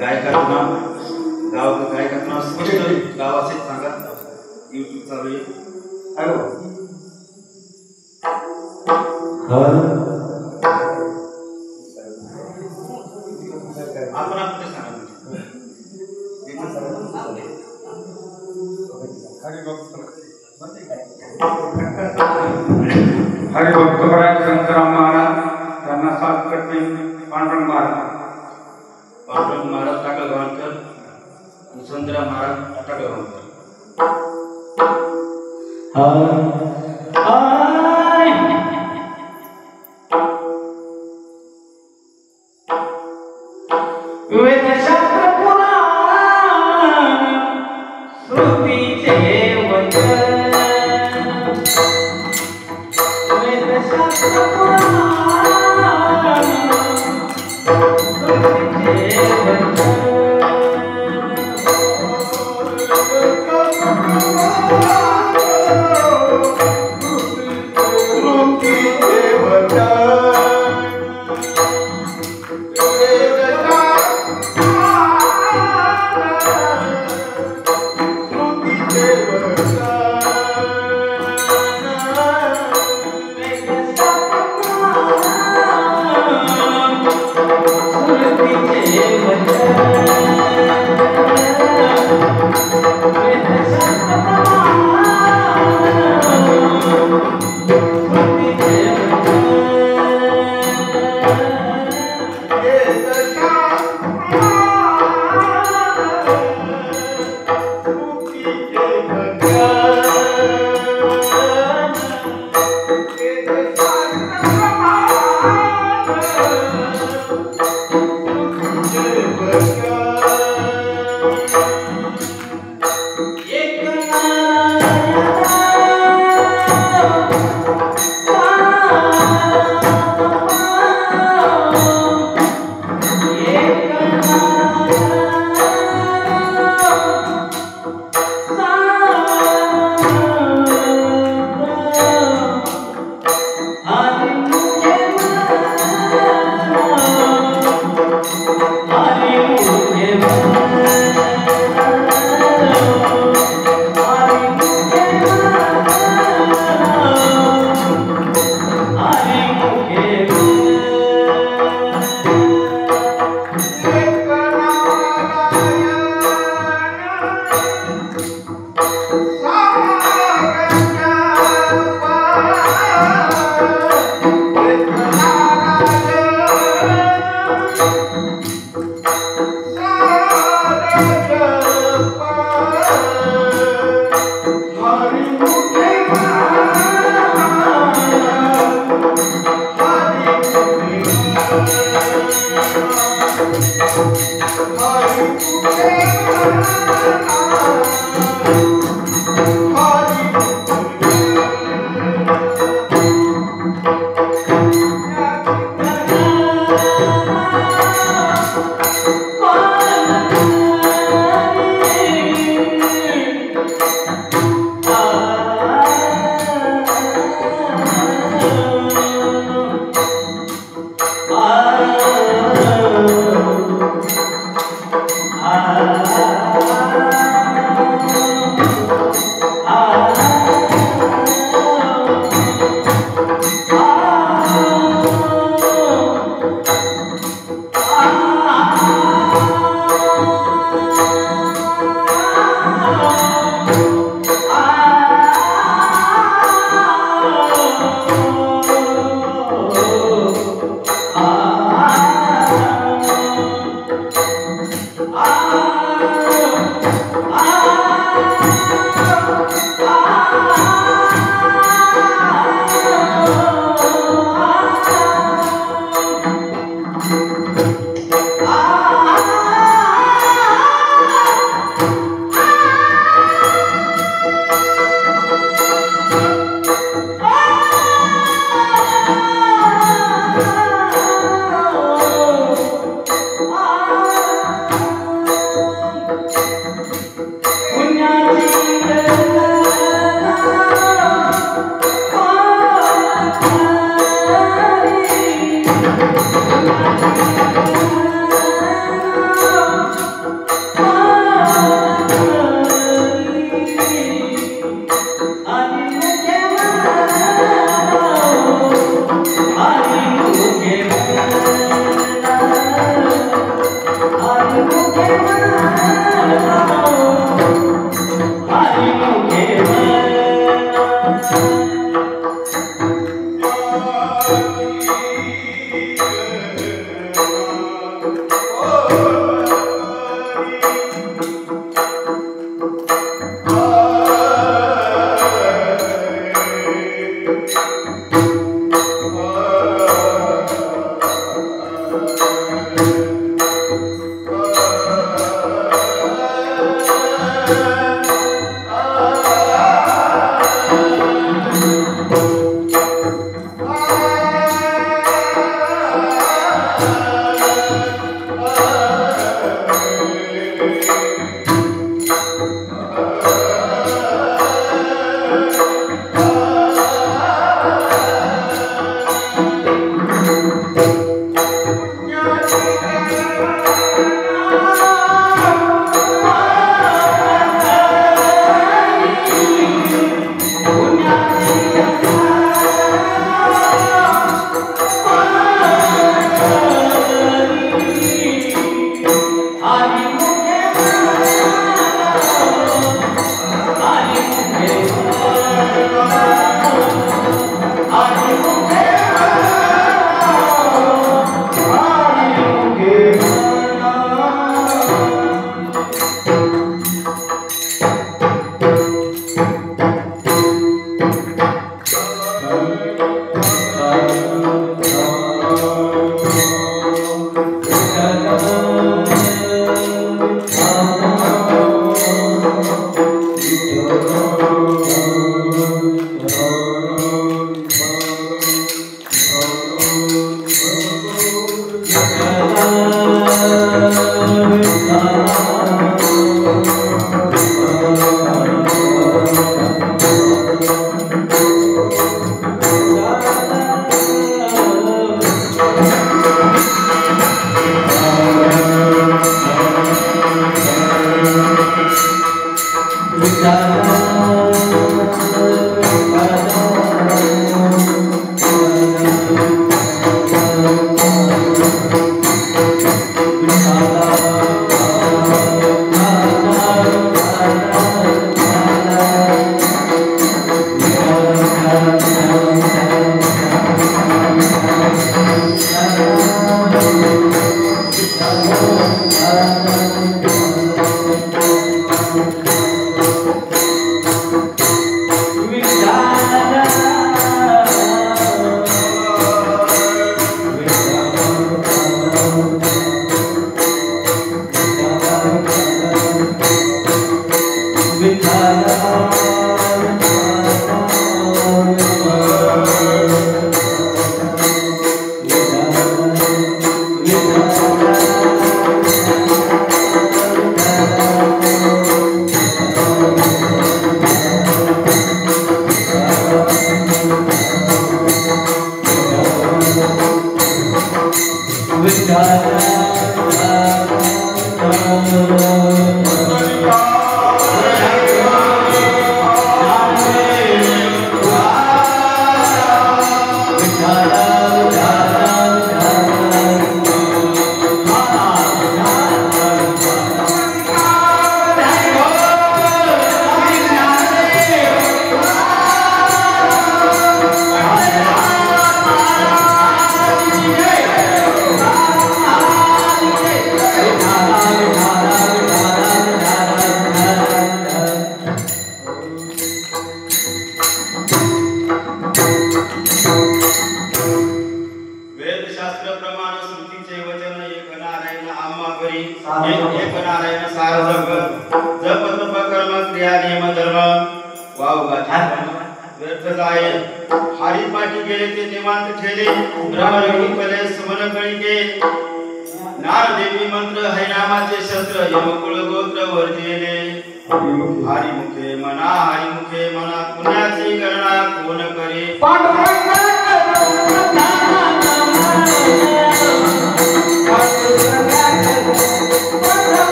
गायकाचं नाव गायकाचं नाव स्पष्ट गावाचे सांगा. YouTube चालू आहे. आपण सांगा. हरिभक्तपरायण संतराम महाराज त्यांना साथ करते पांडुरंग महाराज टाकळगावकर आणि संतराम महाराज टाकळगावकर. वेदशास्त्र पुराण श्रुतीचे वचन, वेदशास्त्र पुराण श्रुतीचे वचन.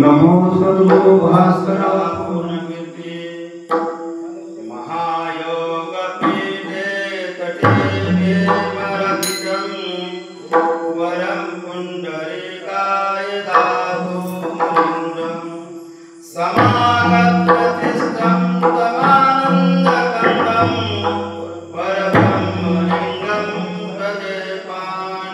नमो सद्गुरु भास्करा पूर्ण कीर्ति महायोग पीठे तटे वेमरहितं वरं पुण्डरीकाय दातु मुनीन्द्रं समागतप्रतिष्ठं तमानन्दकन्दं परब्रह्मलिङ्गं भजे पाणिनाथं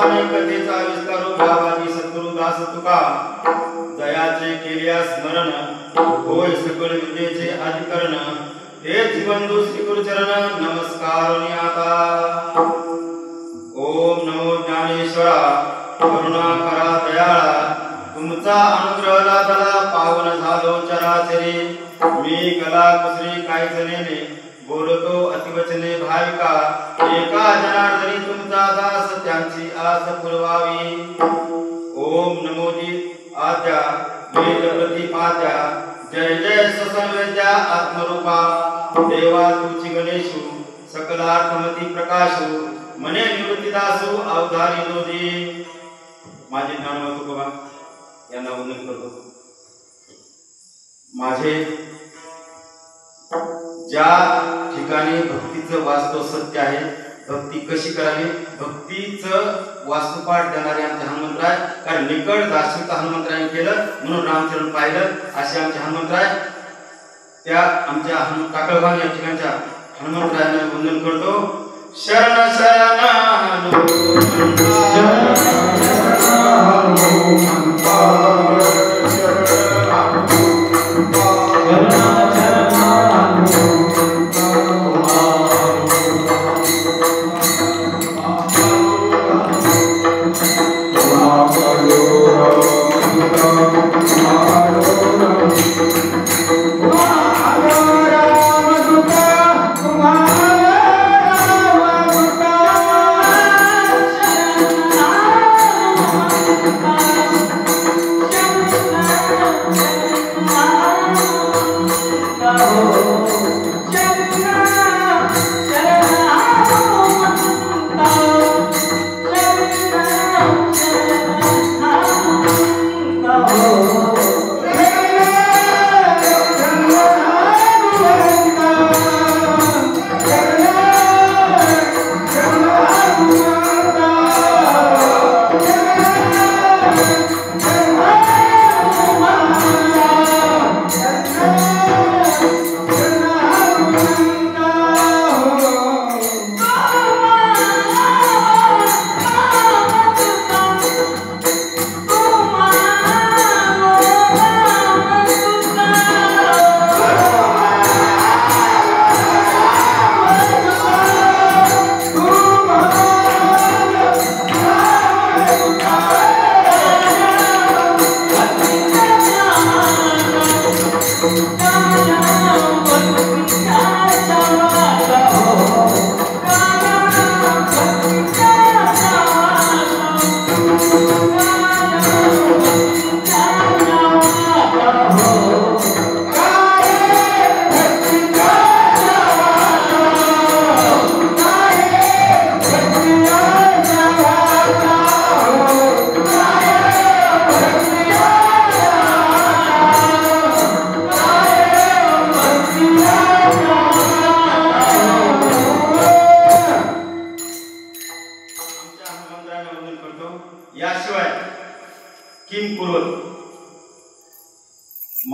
अनेक कथेचा विस्तारू भावाजी सद्गुरु दास तुका जयाचे केल्या स्मरण होय सकळ विद्येचे अधिकरण हे जीवनदू श्री गुरुचरण नमस्कार आता ओम नमो ज्ञानेश्वरा करुणा करा दयाळा तुमचा अनुग्रह लाभला पावन झालो चराचरी मी कला कुसरी काय जनेने बोलतो अतिवचने भाविका एका जनार्दनी तुमचा दास त्यांची आस पुरवावी ओम नमोजी आद्या वेद प्रतिपाद्या जय जय ससंवेद्या आत्मरूपा देवा तुची गणेशु सकलार्थमती प्रकाशु मने निवृत्तीदासु अवधारी दोधी माझे ज्ञानवंत तुकोबा यांना वंदन करतो। माझे ज्या ठिकाणी भक्तीचं वास्तव सत्य आहे भक्ती कशी करावी भक्तीचं वास्तुपाठ देणारे आमचे हनुमंतराय कारण निकट दासवित हनुमंतरायाने केलं म्हणून रामचरण पाहिलं असे आमचे हनुमंतराय त्या आमच्या काकळभान या ठिकाणच्या हनुमंतरायांना वंदन करतो। शरण शरण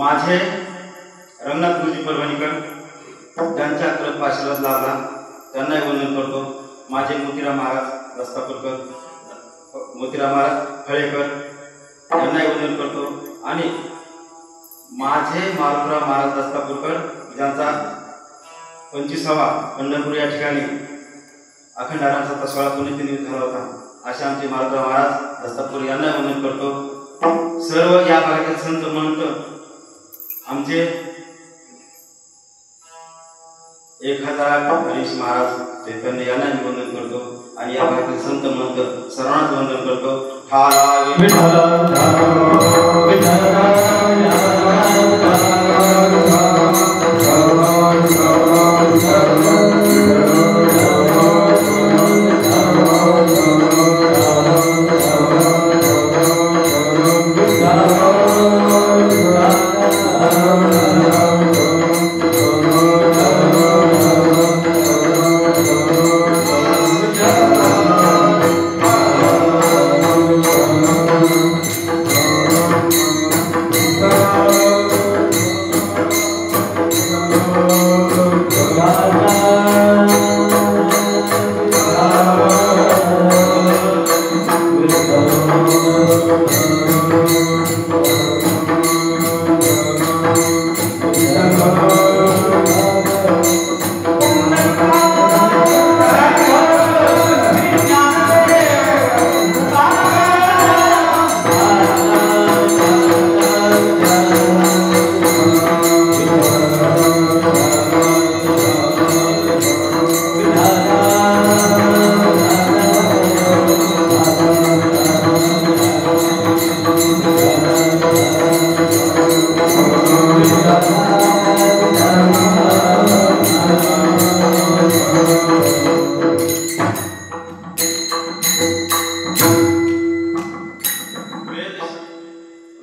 माझे रंगनाथ गुरुजी परभणीकर ज्यांच्या कृपा आशीर्वाद लाभला त्यांनाही वंदन करतो। माझे मोतीराम महाराज दस्तापूरकर मोतीराम महाराज फळेकर यांनाही वंदन करतो आणि माझे मारुतराव महाराज दस्तापूरकर ज्यांचा 25वा पंढरपूर या ठिकाणी अखंड आरामसत्ता सोहळा पुण्यतिथी झाला होता असे आमचे मारुतराव महाराज दस्तापूर यांनाही वंदन करतो। सर्व या भागातील संत महंत आमचे 1008 हरीश महाराज चैतन्य यांना वंदन करतो आणि या भागातील संत महंत सर्वांना वंदन करतो।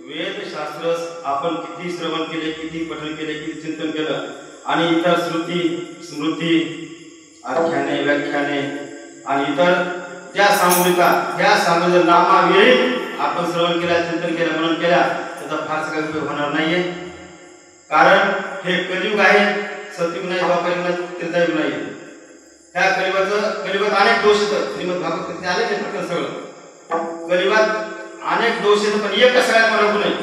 वेदशास्त्र आपण किती श्रवण केले, किती पठण केले, किती चिंतन केलं आणि इतर श्रुती स्मृती आख्याने व्याख्याने आणि इतर त्या सामूहिक नामावेळी आपण श्रवण केल्या, चिंतन केलं, मनन केल्या, त्याचा फारसा काही उपयोग होणार नाहीये. कारण हे कलियुग आहे, सतयुग नाही, द्वापरयुग नाही, त्रेतायुग नाही. त्या कलियुगात अनेक दोष येतात. श्रीमद भागवत कथे आले ते प्रकरण सगळं कलियुगात अनेक दोष येतात, पण एकच सगळ्यात मला गुण आहे.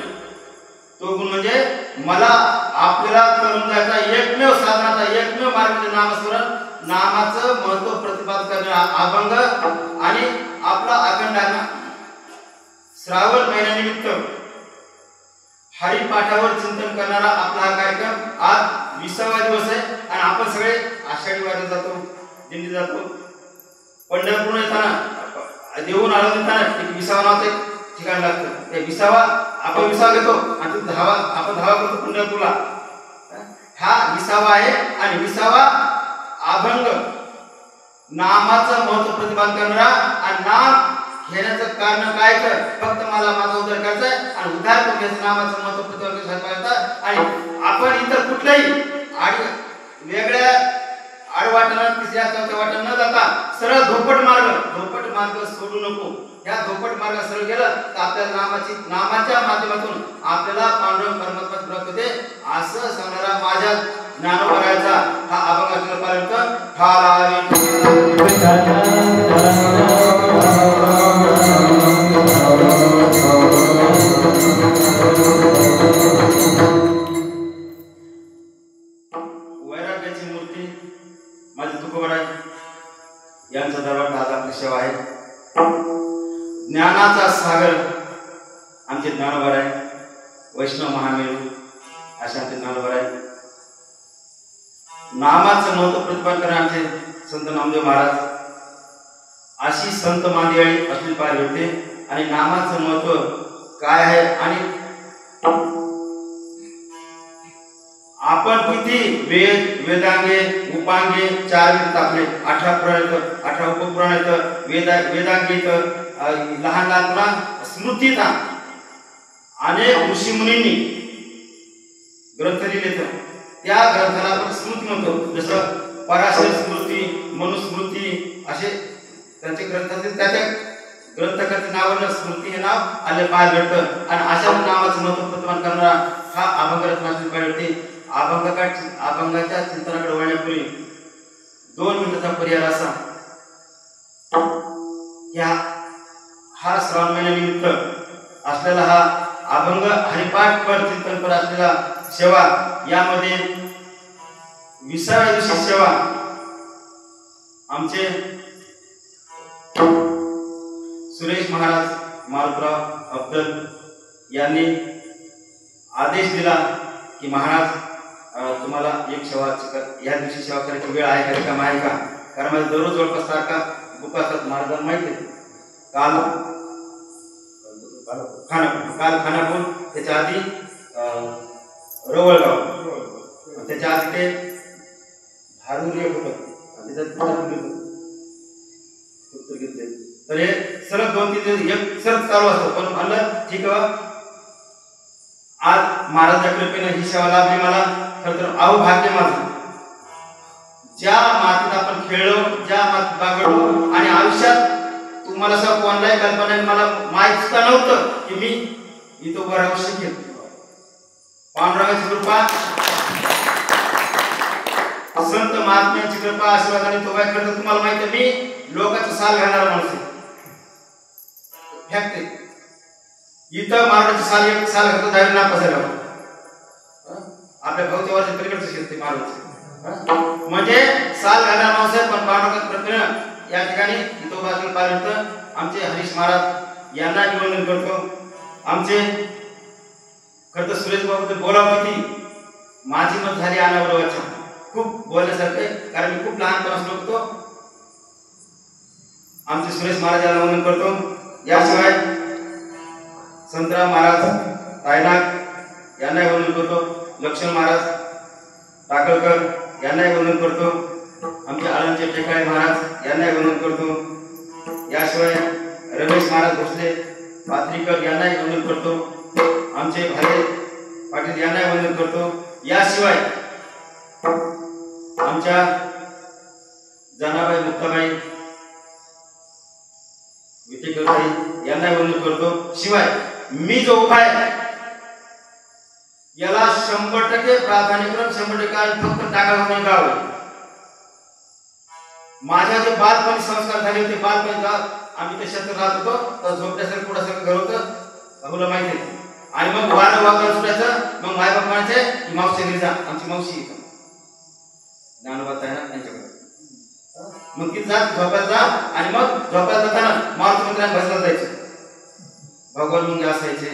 तो गुण म्हणजे मला आपल्याला करून जायचा एकमेव साधनाचा एकमेव मार्ग म्हणजे नामस्मरण, नामाचं महत्व प्रतिपादन करणे, अभंग आणि आपला अखंड श्रावण महिन्यानिमित्त हरिपाठावर चिंतन करणारा आपला हा कार्यक्रम आज 20वा दिवस आहे. आणि आपण सगळे आषाढी वारीला जातो, दिंडी जातो. पंढरपूर येताना देऊन आळंदी येताना 20वा नावाचं ठिकाण लागतं. ते 20वा आपण 20वा घेतो आणि आपण धावा करतो पंढरपूरला. हा 20वा आहे आणि 20वा अभंग नामाचं महत्व प्रतिपादन करणारा. आणि नाम घेण्याचं कारण काय तर फक्त मला माझा उद्धार करायचा आहे आणि उद्धार करून घ्यायचं नामाचं महत्व प्रतिपादन करायचं. आणि आपण इतर कुठल्याही वेगळ्या आडवाटानं तिसऱ्या चौथ्या वाटानं न जाता सरळ धोपट मार्ग सोडू नको. या धोपट मार्ग सरळ गेलं तर आपल्याला नामाच्या माध्यमातून आपल्याला पांडुरंग परमात्मा प्राप्त होते. असं सांगणारा माझ्या ज्ञानोबराचा हा अभंगाचं पालन कर. वैराग्याची मूर्ती माझे तुकोबराय यांचा दरबार आज आपली सेवा आहे. ज्ञानाचा सागर आमचे ज्ञानोबराय, वैष्णव महामेरू असे आमचे ज्ञानोबराय. नामाचं महत्व प्रतिपादन करणारे आमचे संत नामदेव महाराज. अशी संत मांदियाळी असली पाहिजे होते. आणि नामाचं महत्व काय आहे आणि आपण किती वेदांगे उपांगे 4 वेद आपले 18 पुराण येतं, 18 उपपुराण येतं, वेदांगे येतं, लहान लहान पुराण स्मृतीत अनेक ऋषीमुनींनी ग्रंथ लिहिले. त्या ग्रंथाला आपण स्मृती म्हणतो. जसं पराशर स्मृती, मनुस्मृती असे त्यांचे ग्रंथातील त्या ग्रंथकाचे नावानं स्मृती हे नाव आले पाहायला भेटतं. आणि अशा नावाचं महत्व प्रतिपादन करणारा हा अभंग रचना पाहिजे होती. अभंगाच्या चिंतनाकडे वळण्यापूर्वी 2 मिनिटाचा पर्याय असा की हा श्रावण महिन्यानिमित्त असलेला हा अभंग हरिपाठ पर चिंतन पर असलेला सेवा, यामध्ये 20व्या दिवशी सेवा आमचे सुरेश महाराज मारुतराव अब्दल यांनी आदेश दिला की महाराज तुम्हाला एक सेवा या दिवशी सेवा करायची वेळ आहे का, रिकाम आहे का? कारण माझं दररोज जवळपास सारखा बुक असतात. महाराजांना माहिती आहे. काल खानापूर, त्याच्या आधी रवळगाव, त्याच्या आधी ते धारूर एक होतं, त्याच्यात घेतले. तर हे सलग 2-3 दिवस एक सलग चालू असतो. पण म्हणलं ठीक आहे, आज महाराजांच्या कृपेने ही सेवा लाभली मला. खरं तर अहोभाग्य माझं. ज्या मातीत आपण खेळलो, ज्या मातीत बागडलो आणि आयुष्यात तुम्हाला असं कोणत्याही कल्पना मला माहित सुद्धा नव्हतं की मी इथं उभं राहू शकेल. पांडुरंगाची कृपा, संत महात्म्यांची कृपा, आशीर्वादाने तो काय करतो तुम्हाला माहिती आहे. मी लोकांचं साल घालणारा माणूस आहे. फॅक्ट इथं मारवाडची साल एक साल घातलं जाईल ना पसायला आपल्या भाऊच्या वरच्या पलीकडचं शेत मारवाडचं म्हणजे साल घालणार माणूस आहे पण पांडुरंग प्रकरण या ठिकाणी इथं बाजूला पाहिलं आमचे हरीश महाराज यांना अभिनंदन करतो. आमचे खरं तर सुरेश बाबूबद्दल बोलावं किती माझी मत झाली अनावरवाच्या खूप बोलण्यासारखं कारण मी खूप लहानपणापासून होतो. आमचे सुरेश महाराज यांना वंदन करतो. याशिवाय संतराम महाराज तायनाक यांनाही वंदन करतो. लक्ष्मण महाराज टाकळकर यांनाही वंदन करतो. आमचे आळंदचे टेकाळे महाराज यांनाही वंदन करतो. याशिवाय रमेश महाराज भोसले पात्रीकर यांनाही वंदन करतो. आमचे भाले पाटील यांनाही वंदन करतो. याशिवाय आमच्या जनाबाई मुक्ताबाई विटेकरताई यांनाही वंदन करतो. शिवाय मी जो उभा आहे याला 100% प्राधान्यक्रम 100% आणि फक्त टाकाळा गाव आहे. माझ्या जे बालपणी संस्कार झाले होते बालपणी आम्ही ते क्षेत्रात राहत होतो तर झोपड्यासारखं कुणासारखं घर होतं आम्हाला माहिती आहे. आणि मग वारं वागलं सुटायचं मग मायबाप म्हणायचे की मावशी घरी जा आमची मावशी येतं ज्ञानोबा आहे ना त्यांच्याकडे मग तिथे जा झोपायला जा आणि मग झोपायला जाताना मारुती मंदिरात भजनाला जायचं भगवान मुंगे असायचे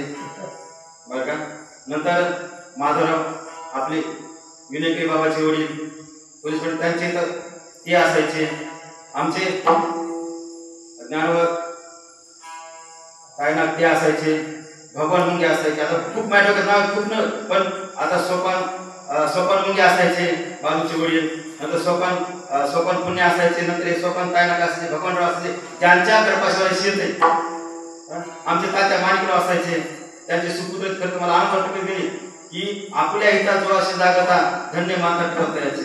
बरं का. नंतर माधवराव आपले विनयके बाबाचे वडील पोलीस वडील त्यांचे तर ते असायचे. आमचे ज्ञानोबा काय ना ते असायचे. भगवान मुंगे असायचे. आता खूप माझ्या नाव खूप न पण आता सोपान मुंगे असायचे बालूचे वडील. नंतर सोपान पुण्य असायचे. नंतर सोपान तायनाक असायचे भगवानराव असायचे ज्यांच्या गर्भाशिवाय शेत आहे. आमचे तात्या माणिकराव असायचे त्यांचे सुपुत्र खरं मला अनुभव टक्के दिले की आपल्या हिता जो असे जागता धन्य माता ठेवता याचे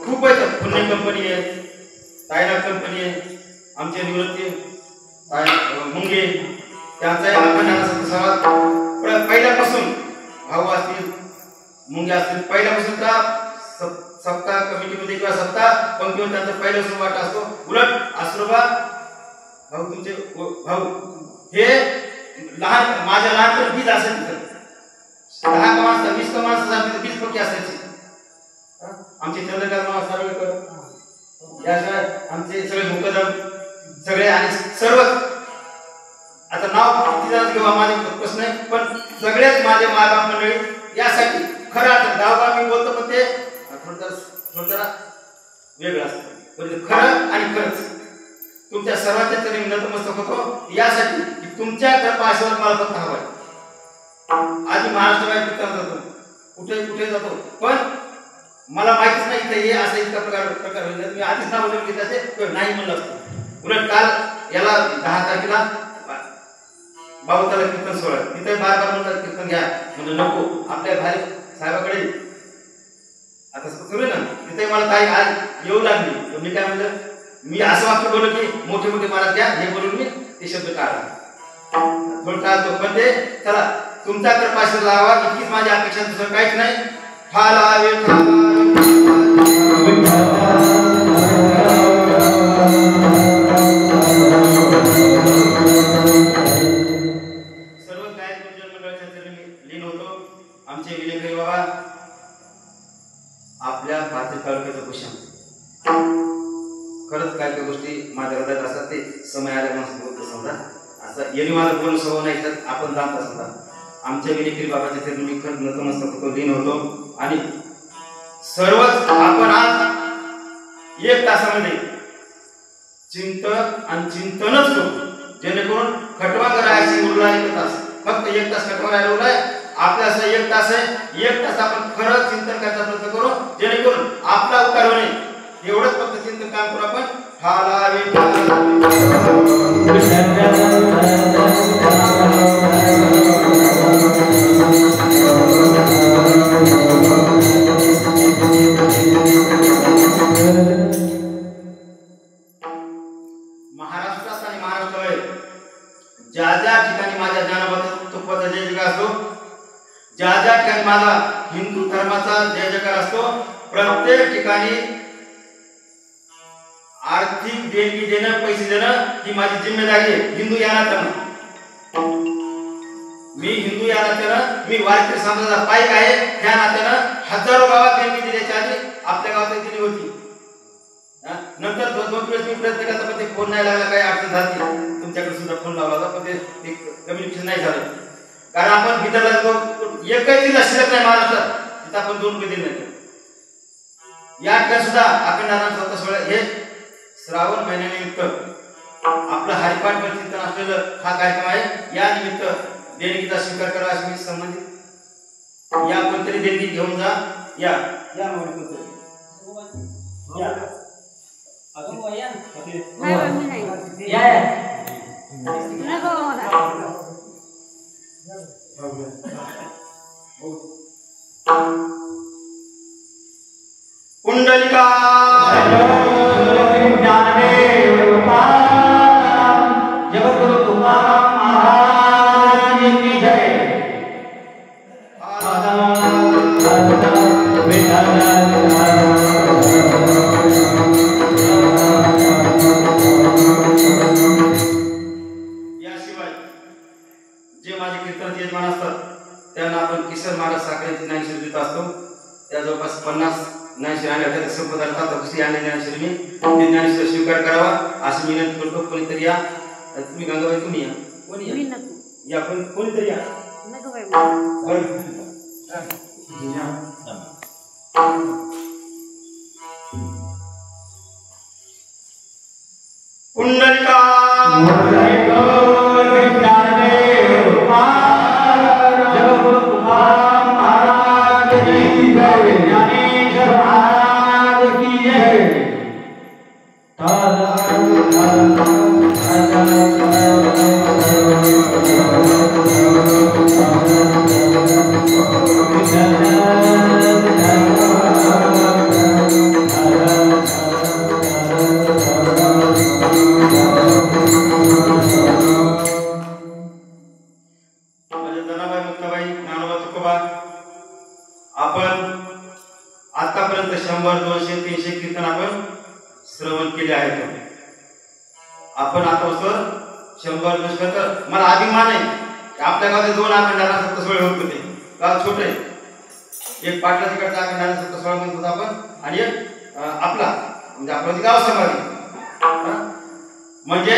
खूप आहेत. पुण्य कंपनी आहे तायनाक कंपनी आहे. आमचे निवृत्ती मुंगे त्यांचा पहिल्यापासून भाऊ असतील मुंगे असतील पहिल्यापासून का सप्ताह कमिटीमध्ये किंवा सप्ताह पंक्तीवर त्यांचा पहिल्यापासून वाटा असतो. उलट आश्रोबा भाऊ तुमचे भाऊ हे लहान माझ्या लहानपणी बीज असायचे 10 माणसं 20 माणसं बीज पक्की असायची. आमचे चंद्रकांत सर्वेकर याशिवाय आमचे सगळे मुकदम सगळे आणि सर्व आता नाव किती जण किंवा माझे प्रश्न नाही पण सगळेच माझे मायबाप मंडळी यासाठी खरं आता गावगाव मी बोलतो पण ते थोडं वेगळं असतं पण खरं आणि खरंच तुमच्या सर्वांच्या तरी नतमस्तक होतो यासाठी की तुमच्या कृपा आशीर्वाद मला फक्त हवाय. आधी महाराष्ट्राबाहेर कीर्तन जातो कुठे जातो पण मला माहितीच नाही इथे हे असं इतका प्रकार होईल मी आधीच नाव लिहून घेत असे नाही म्हणलं असतं. उलट काल याला 10 तारखेला बाबूताला कीर्तन सोहळा तिथे बार म्हणतात कीर्तन घ्या म्हणजे नको आपल्या भाई साहेबाकडे आता सुरू ना तिथे मला काही आज येऊ लागली मी काय म्हणलं मी असं वाक्य बोललो की मोठे महाराज घ्या हे बोलून मी ते शब्द काढला थोडं टाळतो पण ते चला तुमचा कृपा आशीर्वाद लावा इतकीच माझी अपेक्षा दुसरं काहीच नाही. सर्व गायक मंडळाच्या लीन होतो. आमचे विलेखरी बाबा आपल्या पात्र तालुक्याचं भूषण खरंच काय काही गोष्टी माझ्या हृदयात असतात ते समय आल्यापासून बोलतो समजा असं येणे माझं बोलणं स्वभाव नाही तर आपण जाणता समजा आमच्या विलेखरी बाबाच्या ते मी खरंच नतमस्तक होतो लीन होतो आणि सर्वच आपण आज 1 तासामध्ये चिंतन आणि चिंतनच करू जेणेकरून खटवांग राहायची उरला 1 तास फक्त 1 तास खटवांग राहायला उरलाय आपल्या असं 1 तास आहे 1 तास आपण खरंच चिंतन करायचा प्रयत्न करू जेणेकरून आपला उपकार होणे एवढंच फक्त चिंतन काम करू आपण. महाराष्ट्रात आणि महाराष्ट्राबाहेर ज्या ठिकाणी माझ्या ज्ञानोबाचा तुपाचा जय जयकार असतो ज्या ठिकाणी माझा हिंदू धर्माचा जय जयकार असतो प्रत्येक ठिकाणी आर्थिक देणगी देणं पैसे देणं ही माझी जिम्मेदारी आहे हिंदू या नात्यानं. मी हिंदू या नात्यानं, मी वारकरी समाजाचा पाईक आहे या नात्यानं हजारो गावात देणगी दिल्याच्या आधी आपल्या गावात दिली होती. नंतर दोन दिवस मी प्रयत्न केला पण ते फोन नाही लागला, काही अडचण झाली. तुमच्याकडे सुद्धा फोन लावला होता पण ते कम्युनिकेशन नाही झालं. कारण आपण विदर्भात एकही जिल्हा शिल्लक नाही महाराष्ट्रात तिथं आपण 2 रुपये दिले नाही. या ठिकाणी सुद्धा अखंड नारायण संत सोहळा हे श्रावण महिन्यानिमित्त आपलं हरिपाठ चिंतन असलेलं हा कार्यक्रम आहे. या निमित्त देणगीचा स्वीकार करा अशी मी संबंधित या कोणतरी देणगी घेऊन जा. या या कोणतरी या पुंडलिका जगद्गुरु तुकाराम महाराज की जय. याशिवाय जे माझे कीर्तनाचे यजमान असतात त्यांना आपण किशोर महाराज साखरेची ज्ञानेश्वरी देत असतो. त्या जवळपास 50 ज्ञानेश्वरी आणि संपदार्थात दुसरी आणि ज्ञानेश्वरी मी ते ज्ञानेश्वरी स्वीकार करावा अशी विनंती करतो. कोणीतरी या. तुम्ही गंगाबाई तुम्ही या. कोणी या पण कोणीतरी या. पुंडलिका जगद्गुरु तुकाराम महाराज की जय. ज्ञानेश्वर महाराज की जय. आपण आतापर्यंत 100, 200, 300 कीर्तन आपण श्रवण केले आहेत. आपण आता 100, 200 मला अभिमान आहे की आपल्या गावात 2 अखंडाला सप्त सोहळे होत होते. गाव छोटे, एक पाटला तिकडचा अखंडाला सप्त सोहळा म्हणत होता आपण आणि एक आपला म्हणजे आपलं गाव समाधी. म्हणजे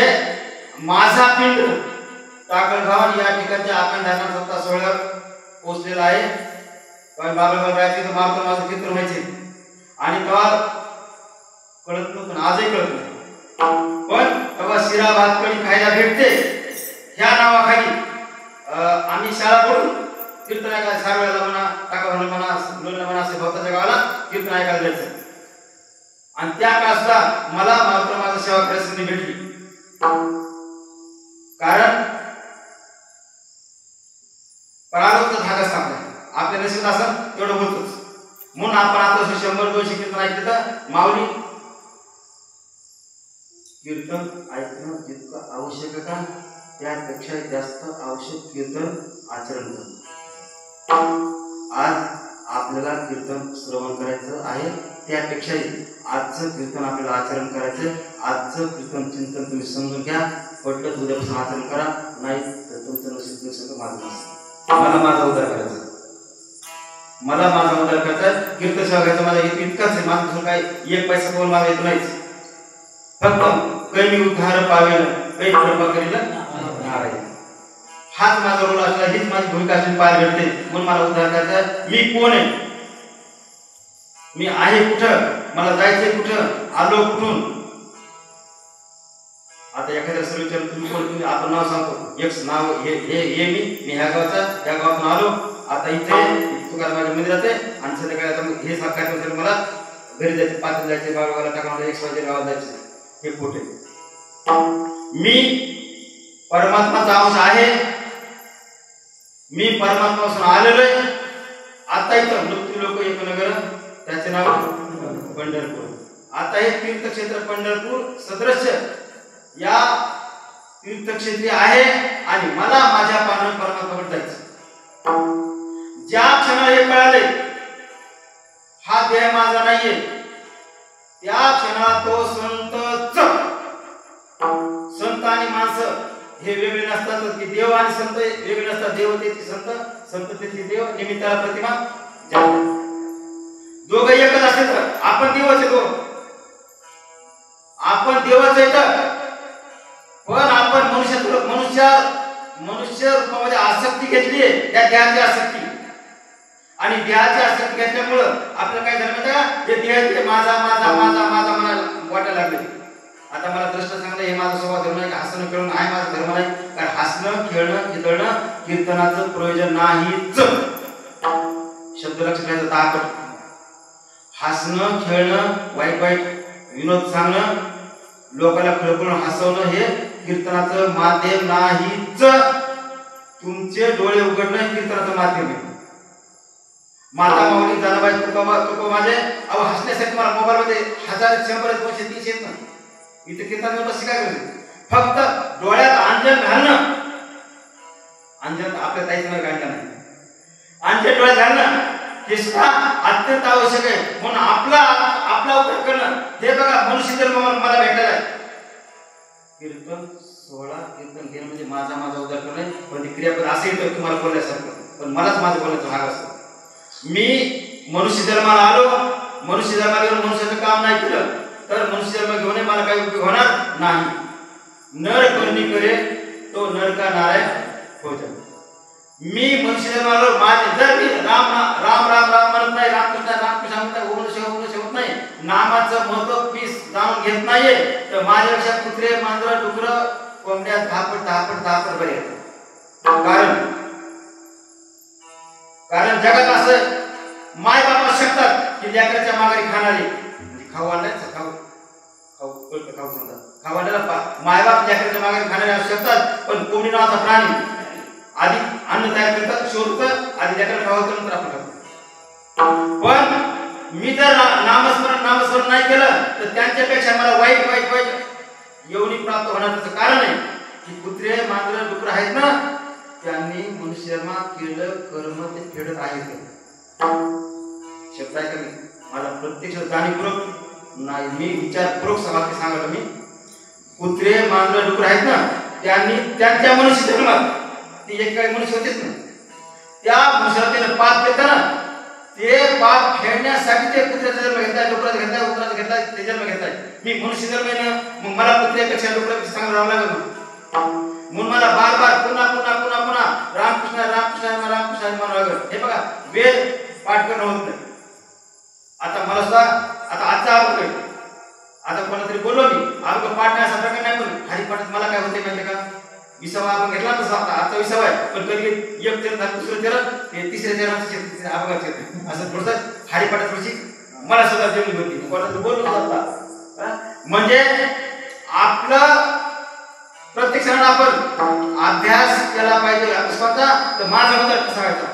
माझा पिंड टाकळगाव या ठिकाणच्या अखंडाला सप्त सोहळ्यावर पोहोचलेला आहे. कारण बाबागाव राहायचे तर मारतो माझं कीर्तन व्हायचे आणि तेव्हा कळत नव्हतं, आजही कळत नाही. पण तेव्हा शिरा भात कणी खायला भेटते ह्या नावाखाली आम्ही शाळा पडून कीर्तन ऐकायला सारवेळला म्हणा, टाकावला म्हणा, लोणला म्हणा असे भक्ताच्या गावाला कीर्तन ऐकायला जायचं. आणि त्या काळात मला मात्र माझं सेवा करायची संधी भेटली. कारण प्रारब्ध धागा सांगताय आपल्या नशीब असं तेवढं होतच. म्हणून आपण आता 100, 200 कीर्तन ऐकले तर माऊली कीर्तन ऐकणं जितकं आवश्यक का त्यापेक्षा जास्त आवश्यक कीर्तन आचरण करणं. आज आपल्याला कीर्तन श्रवण करायचं आहे त्यापेक्षाही आजचं कीर्तन आपल्याला आचरण करायचं. आजचं कीर्तन चिंतन तुम्ही समजून घ्या. पटकन उद्यापासून आचरण करा, नाही तर तुमचं नशीब सगळं माझं नसतं. मला माझा उद्धार करायचा, मला माझा उद्धार करायचा. कीर्तन सेवा करायचं माझा इतकाच आहे. माझं काही 1 पैसा कोण माझा येत नाहीच. फक्त कमी उद्धार पावेल काही कृपा करील नारायण. हाच माझा रोल असला, हीच माझी भूमिका असली पार भेटते. म्हणून मला उद्धार करायचा. मी कोण आहे, मी आहे कुठं, मला जायचंय कुठं, आलो कुठून. आता एखाद्या सर्व विचार तुम्ही कोण, तुम्ही आपण नाव सांगतो. एक नाव हे मी ह्या गावाचा, ह्या गावातून आलो, आता इथे तुकाराम माझ्या मंदिरात आहे आणि संध्याकाळी आता हे साकार मला घरी जायचे, पाच जायचे, बाबाला टाकायला XYZ गावात जायचे. हे खोटे. मी परमात्माचा अंश आहे. मी परमात्मापासून आलेलो आहे. आता इथं मृत्यू लोक एकनगर त्याचे नाव पंढरपूर. आता हे तीर्थक्षेत्र पंढरपूर सदृश्य या तीर्थक्षेत्री आहे आणि मला माझ्या परमात्माकडे जायचं. ज्या क्षणाला हे कळाले हा देह माझा नाहीये, त्या क्षणात तो संत आणि माणसं हे वेगळे नसतात की देव आणि संत वेगळे नसतात. देवतेचे संत, संततेचे देव, निमित्ताला प्रतिमा जन्म. दोघं एकच असते. तर आपण देवाचे दो, आपण देवाच येत, पण आपण मनुष्य रूपामध्ये आसक्ती घेतली आहे, त्या देहाची आसक्ती. आणि देहाची आसक्ती घेतल्यामुळं आपल्याला काय झालं माहिती का, जे देहाचे माझा माझा माझा माझा म्हणायला वाटायला लागले. आता मला दृष्ट सांगलं हे माझा स्वभाव धर्म नाही, हसणं खेळणं आहे माझा धर्म नाही. कारण हसणं खेळणं खिदळणं कीर्तनाचं प्रयोजन नाहीच. शब्द लक्ष ठेवायचा 10 पट. हसणं खेळणं, वाईट वाईट विनोद सांगणं, लोकांना खळखळून हसवणं हे कीर्तनाचं माध्यम नाहीच. तुमचे डोळे उघडणं हे कीर्तनाचं माध्यम आहे. माता माऊली जनाबाई तुका माझे अहो हसण्यासाठी मला मोबाईल मध्ये 1000 100 200 300 येत नाही. इथे कीर्तन बस काय करायचं, फक्त डोळ्यात अंजन घालणं. अंजन आपल्या ताईचं नाही घालणं नाही, अंजन डोळ्यात घालणं हे सुद्धा अत्यंत आवश्यक आहे. म्हणून आपला उद्धार करणं हे बघा मनुष्य जन्म मला भेटलेला आहे. कीर्तन सोहळा कीर्तन घेणं म्हणजे माझा उद्धार करणं. पण ती क्रियापद असं येतं तुम्हाला बोलण्यासारखं, पण मलाच माझं बोलण्याचा भाग असतो. मी मनुष्य जन्माला आलो, मनुष्य जन्माला येऊन मनुष्याचं काम नाही केलं तर मनुष्य जन्म घेऊन मला काही उपयोग होणार नाही. नर करणी करे तो नरका नारायण होता. मी मनुष्य जन्माला माझे जर मी राम राम राम राम म्हणत नाही, रामकृष्ण म्हणत नाही, ओम होत नाही, नामाचं महत्व पीस जाणून घेत नाहीये, तर माझ्यापेक्षा कुत्रे मांजर डुकर कोंबड्या 10 पट बरे. कारण जगात असं माय बाबा शकतात की लेकराच्या माघारी खाणारे खाऊ आणण्याचं खाऊ समजा खाऊ आणण्याला मायबाप लेकराच्या माघारी खाणारे असू शकतात. पण कोंबडी नावाचा प्राणी आधी अन्न तयार करतात, शोधतात, आधी लेकराला खावं नंतर आपण खातो. पण मी जर नामस्मरण नाही केलं तर त्यांच्यापेक्षा मला वाईट योनी प्राप्त होण्याचं कारण आहे की कुत्रे मांजर डुकर आहेत ना, त्यांनी मनुष्य जन्म केलं कर्म ते फेडत आहेत. शब्द आहे का मी माझा प्रत्यक्ष जाणीवपूर्वक नाही, मी विचारपूर्वक वाक्य सांगतो. मी कुत्रे मांजर डुकर आहेत ना, त्यांनी त्यांच्या मनुष्य जन्मात ती एक काही मनुष्य होतेच ना, त्या मनुष्याला पाप देतात ना, ते पाप फेडण्यासाठी ते कुत्र्याचा जन्म घेतलाय, डुकराचा घेतलाय, उंदराचा घेतलाय, ते जन्म घेतलाय. मी मनुष्य जन्म आहे ना, मग मला कुत्र्यापेक्षा डुकरापेक्षा चांगलं राहावं लागेल ना. म्हणून मला बार पुन्हा रामकृष्ण म्हणावं लागेल. हे बघा वेद पाठ करणं होत नाही. आता मला सुद्धा आता आजचा आपण आता कोणातरी बोललो मी आपण पाठ नाही असा प्रकार नाही बोललो. हरिपाठात मला काय होते माहिती का, 20वा आपण घेतला तसा आता 20वा आहे, पण कधी एक चरण झालं, दुसरं चरण, तिसऱ्या चरणाचं अपघात येते. असं थोडंसं हरिपाठात थोडीशी मला सुद्धा जमली होती. कोणातरी बोललो आता म्हणजे आपलं प्रत्येक क्षणाला आपण अभ्यास केला पाहिजे. स्वतः तर माझा उद्धार कसा व्हायचा,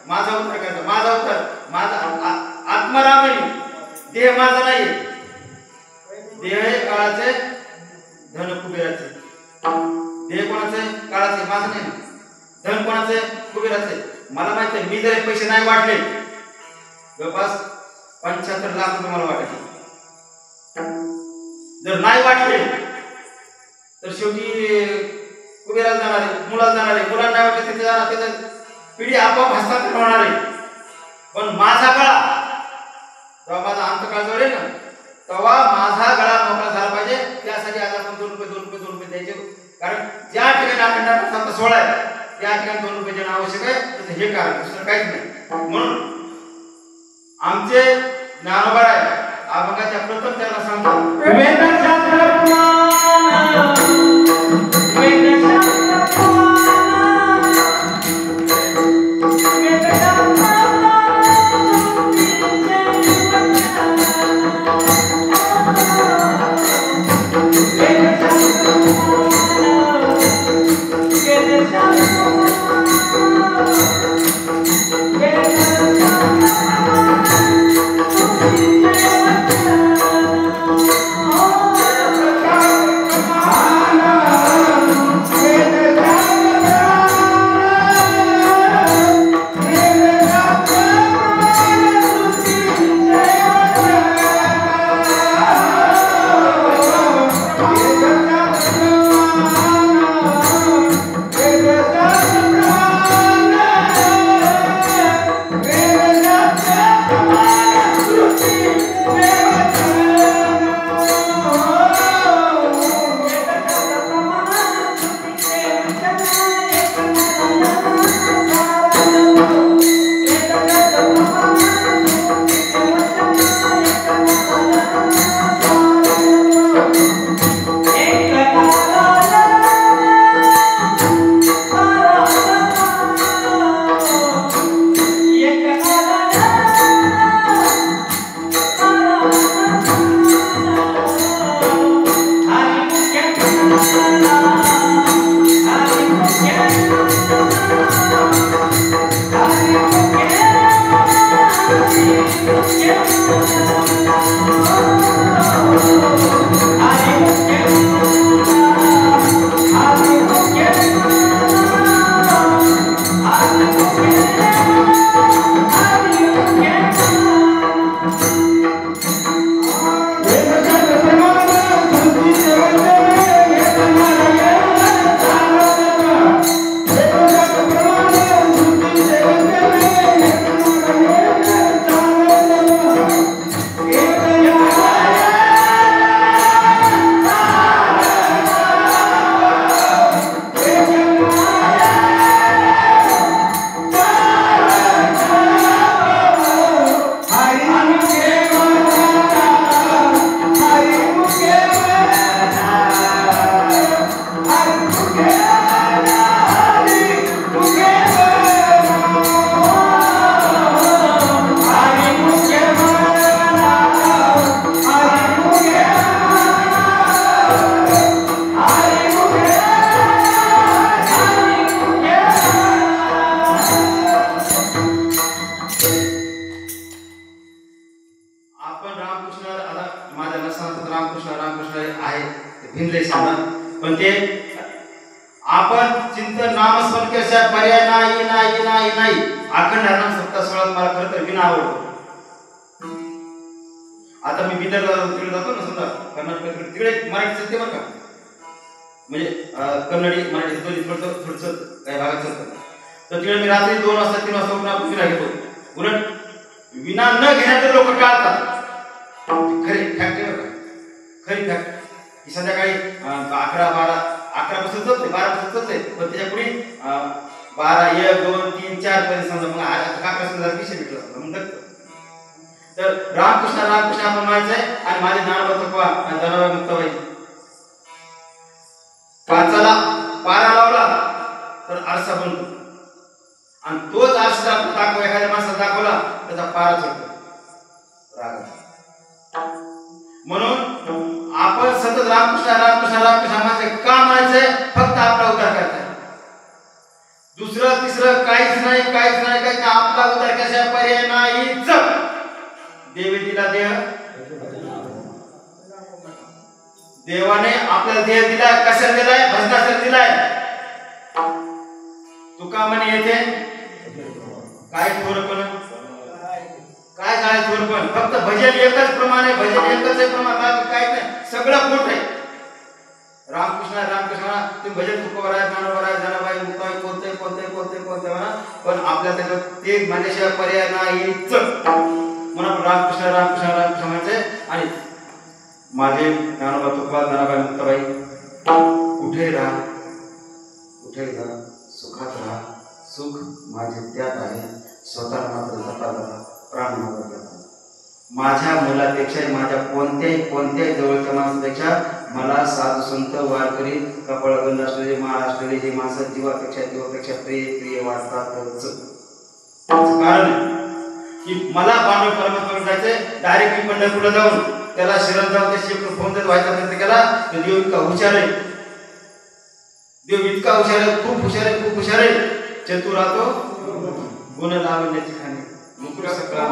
माझा उद्धार करायचा, माझा आत्मारामणी. देह माझा नाही, देह काळाचे धन कुबेराचे. देह कोणाचे, काळाचे, माझं नाही. धन कोणाचे, कुबेराचे. मला माहिती आहे मी जर पैसे नाही वाटले जवळपास 75 लाख रुपये मला वाटायचे. जर नाही वाटले तर शेवटी कुबेराला जाणार आहे, मुलाला जाणार आहे, मुलाला नाही वाटले तिथे जाणार, त्याचं पिढी आपोआप हस्तांतरण होणार आहे. पण माझा गळा जेव्हा माझा अंतकाळ जवळ आहे ना, तेव्हा माझा गळा मोकळा झाला पाहिजे. त्यासाठी आज आपण 2 रुपये द्यायचे. कारण ज्या ठिकाणी आपण 16 आहे त्या ठिकाणी 2 रुपये देणं आवश्यक आहे. तर हे कारण दुसरं काहीच नाही. म्हणून आमचे ज्ञानोबा आहे अभंगाच्या प्रथम त्यांना सांगतो ते आपण चिंतन नामस्मरण केल्याशिवाय पर्याय नाही नाही नाही नाही. अखंड हरिनाम सप्ताह सोहळा मला खरं तर विना आवडतो. आता मी बिदरला तिकडे जातो ना, समजा कर्नाटक तिकडे मराठी चालते बरं का, म्हणजे कन्नडी मराठी दोन्ही थोडंसं काही भागात चालतं. तर तिकडे मी रात्री 2 वाजता 3 वाजता उठून आपण विना घेतो. उलट विना न घेण्याचे लोक टाळतात. खरी फॅक्ट आहे बरं का, खरी फॅक्ट. की संध्याकाळी 11 पासून चालते, 12 पासून चालते, पण त्याच्या पुढे 12, 1, 2, 3, 4 पर्यंत समजा मग 11 समजा विषय भेटला मग तर रामकृष्ण रामकृष्ण आपण म्हणायचंय. आणि माझे ज्ञानोबा जनाबाई मुक्ताबाई 5ला पारा लावला तर आरसा बनतो, आणि तोच आरसा दाखव एखाद्या माणसाला दाखवला त्याचा पारा चढतो रागाचा. म्हणून आपण सतत रामकृष्ण रामकृष्ण रामकृष्ण म्हणायचं का म्हणायचंय? फक्त आपला उद्धार करायचा, दुसरं तिसरं काहीच नाही काहीच नाही काहीच नाही. आपला उद्धार कशा पर्याय नाहीच. देवे दिला देह, देवाने आपल्याला देह दिलाय, कशाला दिलाय? भजनासाठी दिलाय. तुका म्हणे येते काय थोरपण, काय काय थोरपण, फक्त भजन एकच प्रमाणे, भजन एकच आहे प्रमाण, बाकी काय नाही, सगळं खोट आहे. रामकृष्ण रामकृष्ण तुम्ही भजन तुकोबर आहे, ज्ञानोबर आहे, जनाबाई मुक्ताबाई कोणते कोणते कोणते कोणते म्हणा, पण आपल्या त्याच्यात ते म्हणण्याशिवाय पर्याय नाहीच. म्हणून आपण रामकृष्ण रामकृष्ण रामकृष्ण म्हणायचे. आणि माझे ज्ञानोबा तुकोबा जनाबाई मुक्ताबाई कुठे राहा कुठे राहा सुखात राहा, सुख माझे त्यात आहे, स्वतः मात्र जाता जाता प्राण मात्र जाता. माझ्या मुलापेक्षा माझ्या कोणत्याही जवळच्या माणसापेक्षा मला साधू संत वारकरी कपाळगंध असलेले माळ असलेले हे माणसं जीवापेक्षा प्रिय वाटतातच. कारण की मला पांडव परमात्मा जायचंय, डायरेक्ट पंढरपूरला जाऊन त्याला शरण जाऊन त्याशी फोन व्हायचा प्रयत्न केला. देव इतका हुशार आहे, देव इतका हुशार आहे, खूप हुशार आहे, खूप हुशार आहे. चतुर राहतो गुण लावण्याची खाणे मुकुट सकळा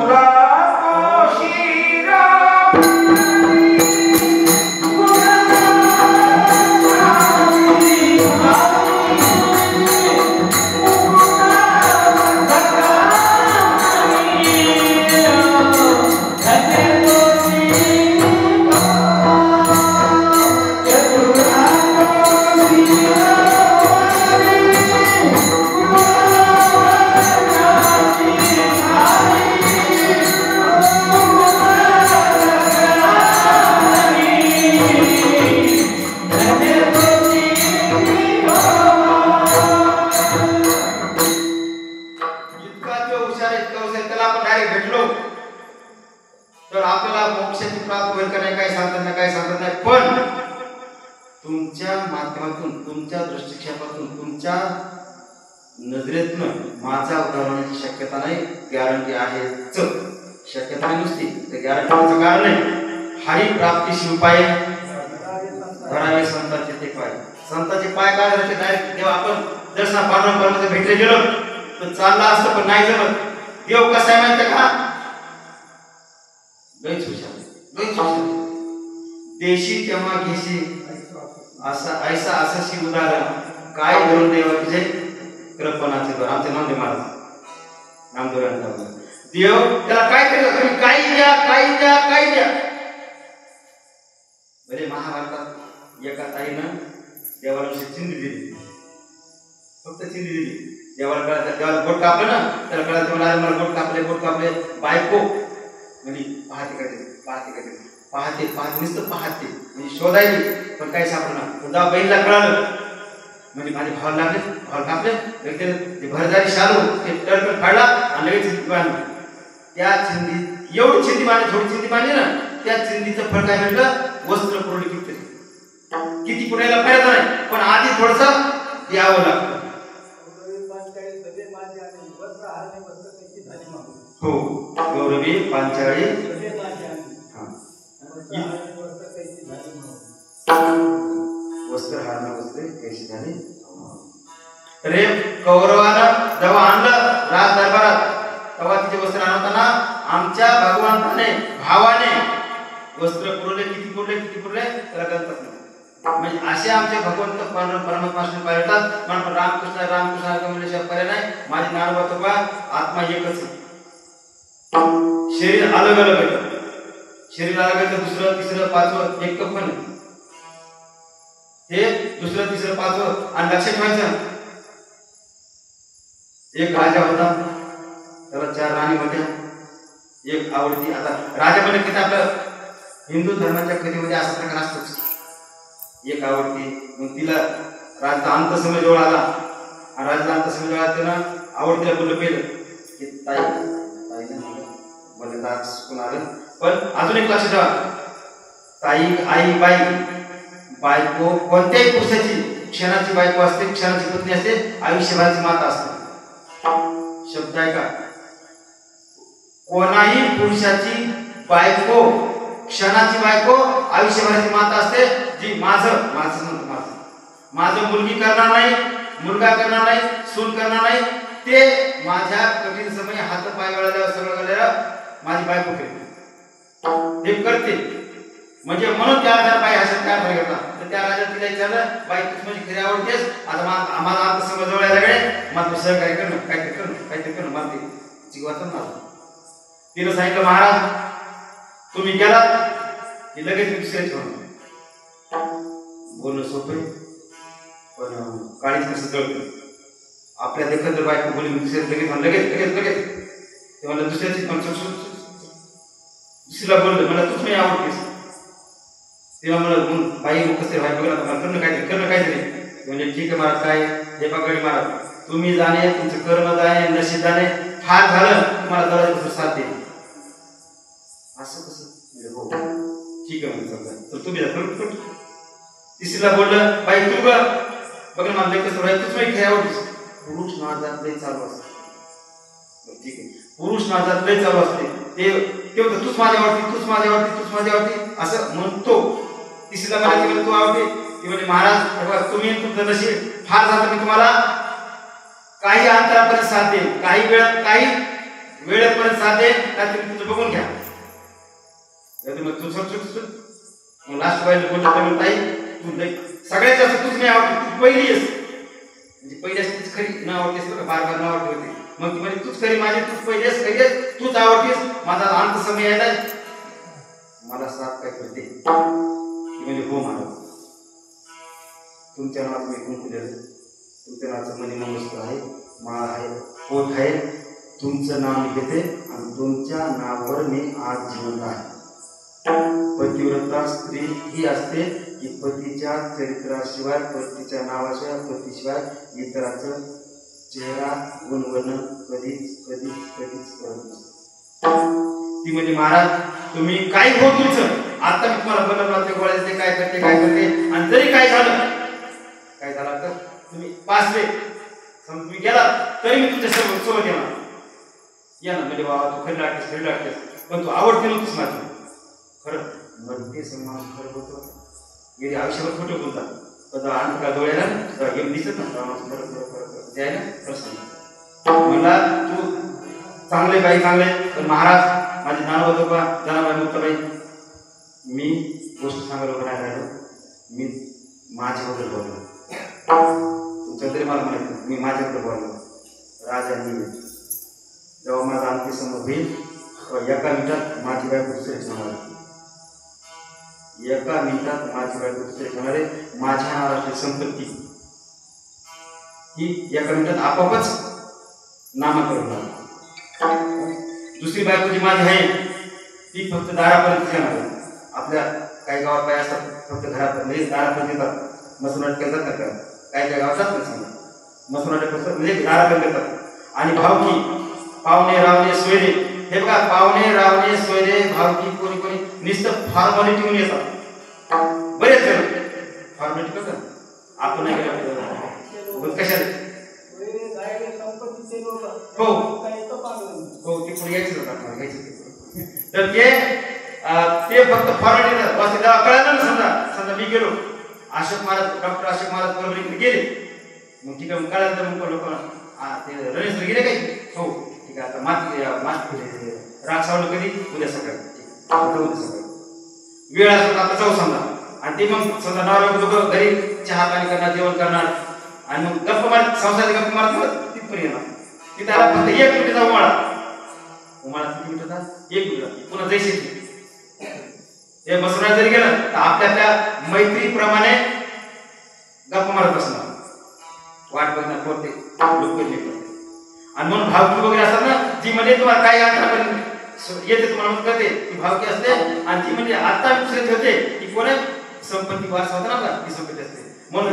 तर आपल्याला मोक्षाची प्राप्ती होईल का नाही काही सांगतात नाही. पण तुमच्या माध्यमातून, तुमच्या दृष्टिक्षेपातून, तुमच्या नजरेतून माझा उद्धार होण्याची शक्यता नाही, गॅरंटी आहेच. शक्यता नाही नुसती तर गॅरंटीचं कारण नाही. हरी प्राप्ती शिवपाय धरावे संतांचे ते पाय. संतांचे पाय काय धरायचे? डायरेक्ट देव आपण दर्शना पांडुरंगामध्ये भेटले गेलो तर चालला असतं, पण नाही जमत. देव कसा आहे माहिती का? लईच हुशार. देशी तेव्हा घेशी ऐसा असशी उदाहरण काय धरून देवाचे कृपणाचे घर. आमचे नामदेव महाराज नामदेव देव त्याला काय केलं? तुम्ही काही द्या काही द्या काही द्या. बरे महाभारतात एका ताईनं देवाला चिंधी दिली, फक्त चिंधी दिली. देवाला बोट कापलं ना, त्याला कळलं मला बोट कापले. बायको म्हणजे पाहते नुसतं पाहते म्हणजे शोधायची, पण काही सापडणार. जेव्हा बहिणीला कळालं म्हणजे माझे भाव कापले, ते भरदारी शालू ते टरकन फाडला आणि लगेच चिंधी बांधली. त्या चिंधी एवढी चिंधी बांधली, थोडी चिंधी बांधली ना, त्या चिंधीचं फळ काय म्हटलं? वस्त्र पुरवली. किती पुण्याला फायदा नाही, पण आधी थोडस द्यावं लागतं. हो, गौरवी पांचाळी वस्त्र हारणं वस्त्रे कैशी झाली. रे कौरवानं जेव्हा आणलं राज दरबारात, तेव्हा तिचे वस्त्र आणताना आमच्या भगवंताने भावाने वस्त्र पुरवले. किती पुरले त्याला गणतात नाही. म्हणजे असे आमचे भगवंत परमात्मा पाळतात. म्हणून रामकृष्ण रामकृष्ण म्हणल्याशिवाय पर्याय नाही. माझे ज्ञानोबा आत्मा एकच आहे. शरीर अलग अलग आहे. शरीर अलग आहे. दुसरं तिसरं पाचवं एक पण नाही. हे दुसरं तिसरं पाचवं. आणि लक्षात ठेवायचं, एक राजा होता, त्याला 4 राणी होत्या, एक आवडती. आता राजा म्हणजे किती आपलं हिंदू धर्माच्या कथेमध्ये असा प्रकार असतोच. एक आवडती, मग तिला राजा अंत समय जवळ आला आणि राजा अंत समय जवळ त्यानं आवडतीला बोललं पहिलं की ताई बोलले चुकून आलं. पण अजून एक लक्ष ठेवा, ताई आई बाई बायको कोणत्याही पुरुषाची क्षणाची बायको असते, क्षणाची पत्नी असते, आयुष्यभराची माता असते. शब्द आहे का? कोणाही पुरुषाची बायको क्षणाची बायको आयुष्यभराची माता असते. जी माझं मुलगी करणार नाही, मुलगा करणार नाही, सून करणार नाही, ते माझ्या कठीण समय हात पाय गळाल्यावर सगळं गळाल्यावर माझी बायको करते, ते करते. म्हणजे म्हणून त्या हजार बाई अशा काय बाई करतात. तर त्या राजा तिला विचारलं, बाई तूच माझी खरी आवडतेस, आता आम्हाला आता समज जवळ यायला मग तू सहकार्य करणं, काहीतरी करणं मला ते जीवाचं ना. तिनं सांगितलं, महाराज तुम्ही गेलात की लगेच मी दुसऱ्याच होणार. बोलणं सोपं पण काळीच कसं जळतं. आपल्या देखत जर बायको बोली दुसऱ्या लगेच ते म्हणलं दुसऱ्याची पण दुसरीला बोललं, मला तूच नाही आवडतेस. तेव्हा म्हणलं बाई कसं बायको गेला करणं काहीतरी. म्हणजे ठीक आहे महाराज, काय हे पकडे महाराज, तुम्ही जाणे, तुमचं कर्म जाणे, नशीब जाणे, फार झालं तुम्हाला दरवाजा साथ देईल. असं कसं? हो ठीक आहे म्हणजे समजा, तर तुम्ही तिसरीला बोललं, बाई तू बघ ना मला कसं राहील, तूच माहिती आवडतीस. पुरुष नाजात लय चालू असते. ठीक आहे, पुरुष नाजात लय चालू असते. ते तूच माझी आवडती असं म्हणतो. तिसरीला मला तू आवडते. ती म्हणजे महाराज तुम्ही तुमचं नशीब फार झालं, मी तुम्हाला काही अंतरापर्यंत साथ देईल, काही वेळेपर्यंत साथ देईल, का तुम्ही तुझं बघून घ्या. मग लास्ट बाईला बोलतो, ताई तू सगळ्यात जास्त तूच नाही आवडते, तू पहिली आहेस. म्हणजे पहिली असते तीच खरी न आवडतेस, बार न आवडते होते. मग ती म्हणजे तूच खरी माझी, तूच पहिली आहेस, खरी आहेस, तूच आवडतेस. माझा अंत समय यायला मला साथ काय करते. म्हणजे हो महाराज, तुमच्या नावाचं मी कुंकू दिलं, तुमच्या नावाचं मनी मंगळसूत्र आहे, माळ आहे, पोत आहे, तुमचं नाव मी घेते आणि तुमच्या नावावर मी आज जिवंत आहे. पतिव्रता स्त्री ही असते की पतीच्या चरित्राशिवाय, पतीच्या नावाशिवाय, पतीशिवाय इतराचं चेहरा गुणवर्ण कधीच करत नसते. ती म्हणजे महाराज तुम्ही काय हो तुमचं, आता मी तुम्हाला बनवलं गोळ्याचे काय करते आणि जरी काय झालं तर तुम्ही पाचवे समज तुम्ही गेला तरी मी तुमच्या सोबत येणार. या ना म्हणजे बाबा तू खरी लागतेस पण तू आवडते नव्हतीस माझी. खरं मध्ये सन्मान खरं होतं. गेली आयुष्यावर खोटं बोलतात पण अंत का डोळ्याला गेम दिसत ना ते आहे ना प्रसन्न. मला तू चांगले बाई चांगले, पण महाराज माझे ज्ञानोबा जनाबाई मुक्ताबाई, मी गोष्ट सांगायला उभं नाही राहिलो, मी माझ्याबद्दल बोललो. तुमच्या तरी मला माहिती, मी माझ्याबद्दल बोललो. राजांनी जेव्हा माझा अंतिम समोर होईल एका मिनिटात माझी बायको दुसरे ठेवणार, एका मिनिटात माझी बायको दुसरे ठेवणारे. माझ्या नावाची संपत्ती ही एका मिनिटात आपोआपच नामकरण होणार. दुसरी बायको जी माझी आहे ती फक्त दारापर्यंत येणार. आपल्या काही गावात काय असतात फक्त घरात म्हणजे दारापर्यंत येतात, मसुनाट करतात ना, काही काही गावात जात नाही मसुनाटे म्हणजे दारापर्यंत येतात. आणि भावकी पाहुणे रावणे सोयरे, हे बघा पाहुणे रावणे सोयरे भावकी कोणी नुसतं फॉर्मॅलिटी म्हणून येतात. बरेच जण फॉर्मॅलिटी करतात. आपण नाही गेलं कशाला हो हो ते पुढे यायचं होतं तर ते फक्त फॉर्मॅलिटी कळालं ना. समजा मी गेलो अशोक महाराज डॉक्टर अशोक महाराज बरोबर इकडे गेले, मग ठीक आहे मग कळालं तर मग लोक ते रणेश्वर गेले काही हो ठीक आहे. आता माती राग सावलं कधी उद्या सकाळी, उद्या सकाळी वेळ असतो आता जाऊ समजा. आणि ते मग समजा नवरा लोक घरी चहा पाणी करणार, जेवण करणार आणि मग गप्पा मारत, संसारात गप्पा मारत तिथपर्यंत येणार. की त्याला फक्त 1 मिनिटाचा उमाळा किती मिनिटाचा? 1 मिनिट. पुन्हा जैसे हे बसवण्यात जरी गेलं तर आपल्या मैत्रीप्रमाणे गप्पा मारत बसणार, वाट बघणार कोणते लोक आणि म्हणून भावकी वगैरे असतात ना, जी म्हणजे तुम्हाला काही अंतरापर्यंत येते तुम्हाला मदत करते, ती भावकी असते. आणि ती म्हणजे आता विकसित होते की कोण संपत्ती वारसा होता ना आपला, ती संपत्ती असते. म्हणून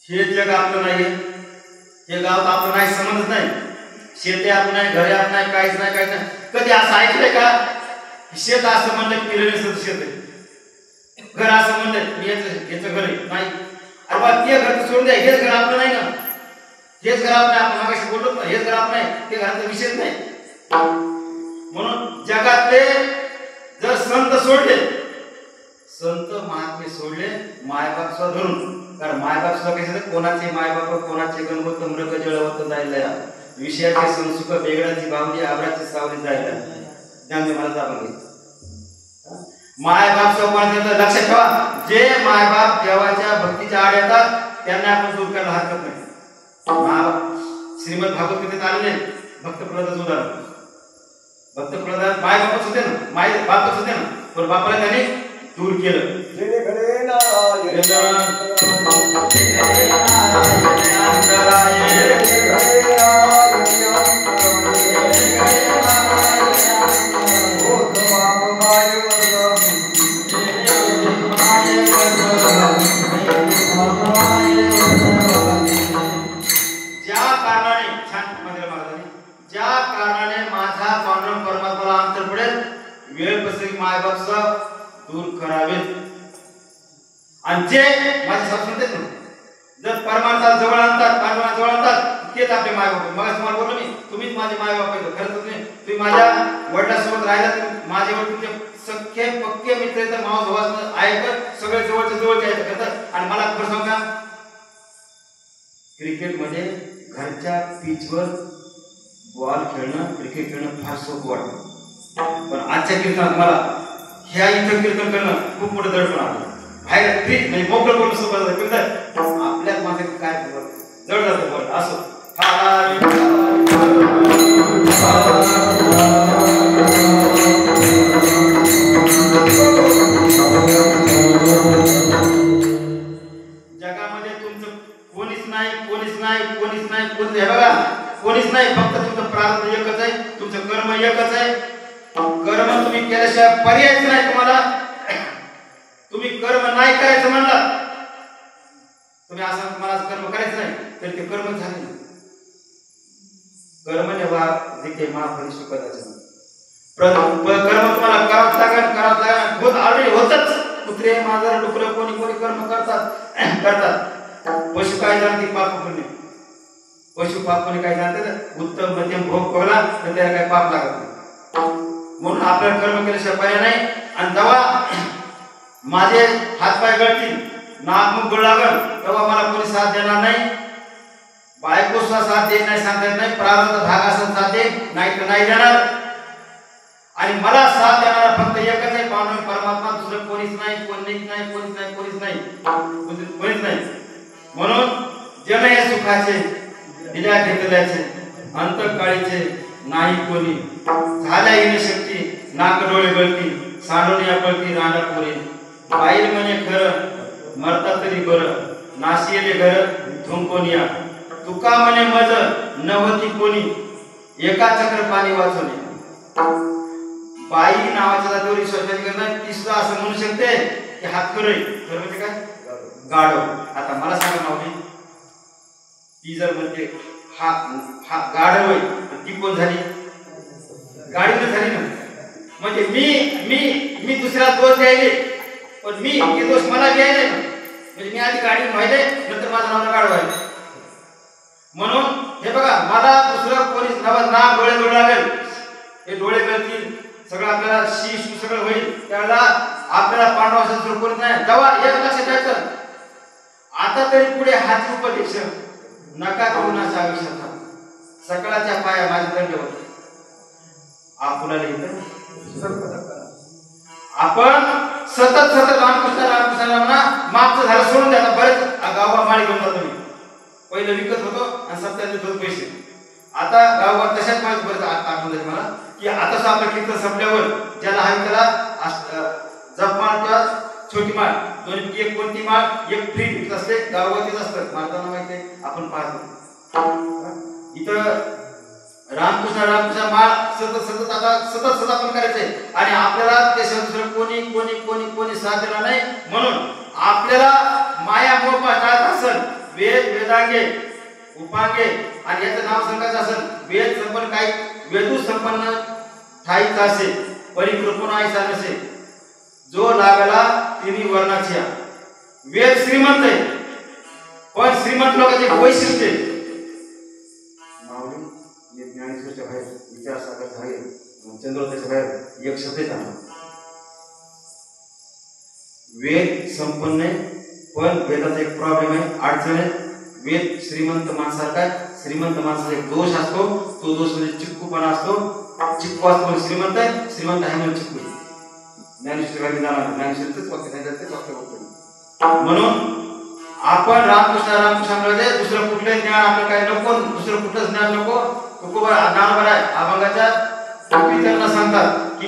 हे जग आपलं नाही, हे गाव तर आपलं नाही, समजत नाही. शेते आपलं नाही, घरे आपलं नाही, काहीच नाही. कधी असं ऐकलंय का शेत असं म्हणलं पिलेलं शेत आहे, घर असं म्हणलं याचं घर आहे? नाही. अरे बा ते घर सोडून द्या, हेच घर आपलं नाही ना, हेच घर आपलं. आपण मागाशी बोललो ना, हेच घर आपलं नाही, ते घराचा विषयच नाही. म्हणून जगातले जर संत सोडले, संत महात्मे सोडले मायबाप सुद्धा धरून, कारण मायबाप सुद्धा कसे कोणाचे मायबाप कोणाचे गणगोत मृग जळवत जायला, विषयाचे संसुख वेगळ्याची बावली आबराची सावली जायला. ज्ञान मला जाणून घे. मायबाप सोबत लक्षात ठेवा, जे मायबाप देवाच्या भक्तीच्या आड येतात त्यांना आपण दूर करायला हरकत नाही. श्रीमद भागवत गीतेत आलेले भक्त प्रल्हादाचं उदाहरण. भक्त प्रल्हाद मायबापच होते ना, माय बापच होते ना, पण बापाला त्याने दूर केलं. ज्या कारणाने माझा पांडुरंग परमात्माला अंतर पडेल, वेळ प्रसंगी मायबापचा दूर करावे. आणि जे माझे संस्कृत आहेत ना, जर परमार्थाला जवळ आणतात, पांडुरंगा जवळ आणतात, तेच आपले मायबाप. मग तुम्हाला बोललो मी, तुम्हीच माझे मायबाप आहेत. खरंच तुम्ही माझ्या वडिलांसोबत राहिला, तुम्ही माझे वडील तुमचे सख्खे पक्के मित्र आहेत, मावस भावास आहेत, सगळे जवळचे आहेत. आणि मला खरं सांगा, क्रिकेट मध्ये घरच्या पिचवर बॉल खेळणं, क्रिकेट खेळणं फार सोपं वाटतं, पण आजच्या कीर्तनात मला ह्या इथं कीर्तन करणं खूप मोठं दडपण आलं. बाहेर फ्री म्हणजे मोकळं बोलणं सोपं जातं, आपल्यात माझं काय जड जातं बॉल असं. जगामध्ये तुमचं कोणीच नाही, हे बघा कोणीच नाही, फक्त तुमचं प्रारब्ध एकच आहे, तुमचं कर्म एकच आहे. कर्म तुम्ही केल्याशिवाय पर्यायच नाही तुम्हाला. तुम्ही कर्म नाही करायचं म्हणलं, तुम्ही असं मला कर्म करायचं नाही तर ते कर्म झाले ना. कर्म नेवा जिथे महाफली सुखदाचं कर्म तुम्हाला करावंच लागेल, होत ऑलरेडी होतच. कुत्रे मांजर डुकरं कोणी कर्म करतात. पशु काय जाणते पाप पुण्य, पशु पाप पुण्य काय जाणतात, उत्तम मध्यम भोग भोगला तर त्याला काही पाप लागत नाही. म्हणून आपल्याला कर्म केल्याशिवाय पर्याय नाही. आणि जेव्हा माझे हातपाय गळतील, नाक मुख गळ लागल, तेव्हा मला कोणी साथ देणार नाही. बायको सुद्धा साथ देत नाही, सांगता येत नाही. प्रारब्ध धागा असं साथ देत नाही तर नाही देणार. आणि मला साथ देणारा फक्त एकच आहे, पांडुरंग परमात्मा. दुसरं कोणीच नाही. म्हणून जन हे सुखाचे दिल्या घेतल्याचे अंतकाळीचे नाही कोणी, झाल्या येणे शक्ती नाक डोळे गळती, सांडून या पळती रांडा पोरी. पाहिल म्हणे खरं मरता तरी बरं, नाशियले घर थुंकोनिया. तुका म्हणे मज नव्हती कोणी, एका चक्र पाणी वाचवणे. बाई नावाच्या जातीवर विश्वास करणार, ती सुद्धा असं म्हणू शकते की हा खरं म्हणजे काय गाढव. आता मला सांगा मावली, ती जर म्हणते हा गाढव आहे, ती कोण झाली? गाडी झाली ना. म्हणजे मी दुसऱ्या दोष द्यायले पण मी हे दोष मला घ्यायला नाही, म्हणजे मी आधी गाडी व्हायले नंतर माझं नाव गाड व्हायला. म्हणून हे बघा, मला दुसरं कोणीच ना डोळे गळू लागेल, हे डोळे गळतील, सगळं आपल्याला शीश सगळं होईल, त्यावेळेला आपल्याला पांडवाचं सुरू कोणीच नाही. तेव्हा एक लक्षात ठेवायचं, आता तरी पुढे हाती उपदेश नका करू ना आयुष्यात, सकळाच्या पाया माझे दंड होते. आपण सतत रामकृष्ण म्हणा, मागचं झालं सोडून द्या. बरेच गावगाव माळी घेऊन जातो मी, पहिलं विकत होतो आणि सप्त्यात देत होतो पैसे. आता गावगाव तशाच माहिती बरं आठवण झाली मला की आता आपलं कीर्तन संपल्यावर ज्याला हवी त्याला जपमाळ किंवा छोटी माळ दोन्ही एक कोणती माळ एक फ्री विकत असते, गावगाव तेच असतं, मारताना माहिती आहे आपण पाहतो. इथं रामकृष्ण माळ सतत आपण करायचंय आणि आपल्याला ते दुसरं कोणी साथ देणार नाही. म्हणून आपल्याला माया मोह टाळत असेल, वेदांगे उपांगे आणि याचं नाव सांगायचं असेल, वेद संपन्न काही वेदू संपन्न ठाईचा असेल, परिकृपणा ऐसा नसे, जो लागला तिन्ही वर्णाची. वेद श्रीमंत आहे, पण श्रीमंत लोकांचे वैशिष्ट्य ज्ञानेश्वरच्या बाहेर, विचार सागरच्या बाहेर, चंद्रोदयाच्या बाहेर एक शब्द आहे. वेद संपन्न आहे, पण वेदाचा एक प्रॉब्लेम आहे, अडचण आहे. वेद श्रीमंत माणसासारखा आहे, श्रीमंत माणसाचा एक दोष असतो, तो दोष म्हणजे चिक्कूपणा असतो. चिक्कू असतो म्हणजे श्रीमंत आहे, श्रीमंत आहे म्हणजे चिक्कू. ज्ञानेश्वरांनी जाणार, ज्ञानेश्वरच फक्त त्यांच्याच फक्त बघतो. म्हणून आपण रामकृष्णामध्ये दुसरं कुठलंही ज्ञान आपलं काही नको, दुसरं कुठलंच ज्ञान नको. तुकोबा ज्ञान बरं आहे, अभंगाच्या त्यांना सांगतात की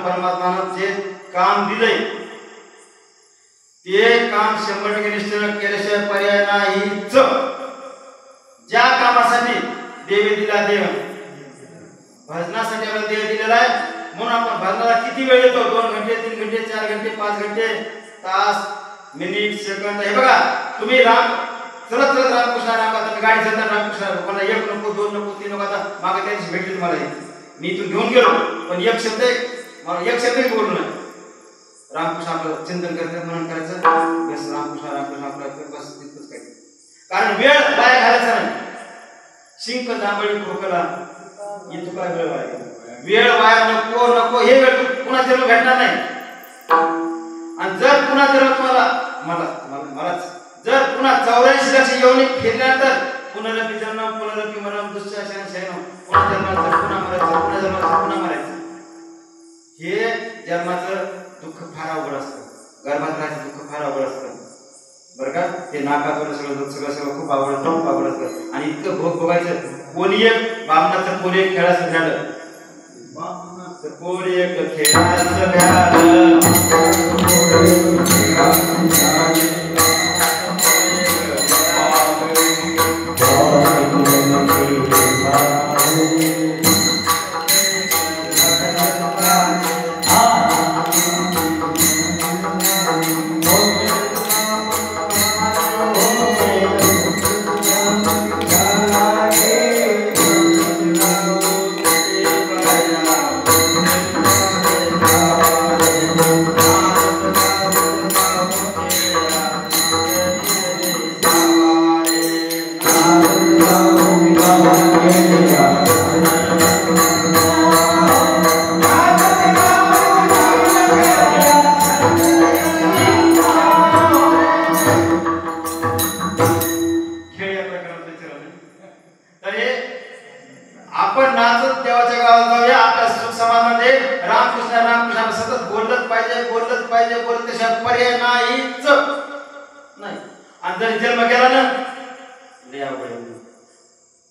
परमात्मानं जे काम दिलंय ते काम 100% निष्ठेने केल्याशिवाय पर्याय नाहीच. ज्या कामासाठी देवी दिला देव, भजनासाठी आपण देव दिलेला आहे, म्हणून आपण भजनाला किती वेळ देतो? 2 घंटे, 3 घंटे, 4 घंटे, 5 घंटे, तास, मिनिट, सेकंद. हे बघा, तुम्ही राम चलत चलत रामकृष्ण राम आता मी गाडी चालतात रामकृष्ण मला 1 नको 2 नको 3 नको आता मागे त्यांची भेटली तुम्हाला मी इथून घेऊन गेलो पण एक शब्दही बोललो नाही. रामकृष्ण आपलं चिंतन करायचं मनन करायचं बस रामकृष्ण आपलं बस तिथंच काय कारण वेळ वाया घालायचा नाही. शिंक जांभळी खोकला इथं काय वेळ वाया नको नको हे वेळ पुन्हा जन्म भेटणार नाही. आणि जर पुन्हा जन्म मलाच जर पुन्हा 84 लक्ष येऊन फिरल्यानंतर पुनरपि जन्म पुनरपि मरण दुःशासन शयन पुन्हा जन्माचं पुन्हा मरायचं पुन्हा जन्माचं पुन्हा मरायचं हे जन्माचं दुःख फार अवघड असतं. गर्भात राहायचं दुःख फार अवघड असतं बरं का. ते नाकाकडे सगळं खूप आवड असतं आणि इतकं भोग बघायचं. कोणी एक बामणाचं पोरी एक खेळाचं झालं पोरी एक खेळाचं झालं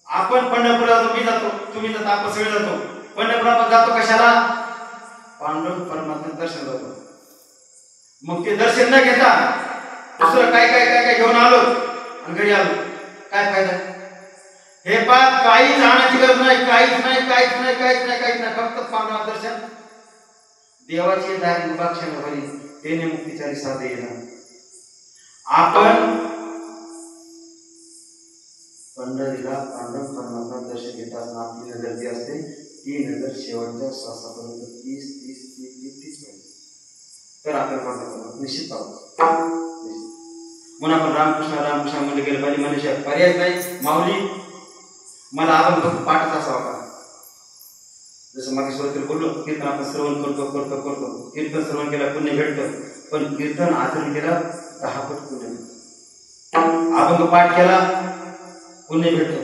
आपण पंढरपुरात मी जातो तुम्ही जाता आपण सगळे जातो पंढरपुरात जातो कशाला पांडुरंग परमात्मा दर्शन जातो. मग ते दर्शन न घेता दुसरं काय घेऊन आलो आणि घरी आलो काय फायदा. हे पाच काहीच आणायची गरज नाही काहीच नाही फक्त पांडुरंग दर्शन देवाची दारी उपाक्षण भरी तेने मुक्तीचारी साधे येणार. आपण पंढरीला पांडुरंग परमात्मा दर्शन घेत असताना आपली नजर जी असते ती नजर शेवटच्या श्वासापर्यंत 30 तर आपल्याला पांडुरंग निश्चित पाहतो. म्हणून आपण रामकृष्ण मध्ये गेलं पाहिजे मनुष्य पर्याय नाही. माऊली मला आपण फक्त पाठच असावा का. जसं मागे सुरुवातीला बोललो कीर्तन आपण श्रवण करतो कीर्तन श्रवण केला पुण्य भेटतं पण कीर्तन आचरण केला 10 पट पुण्य भेटतं. अभंग पाठ केला पुण्य भेटतो.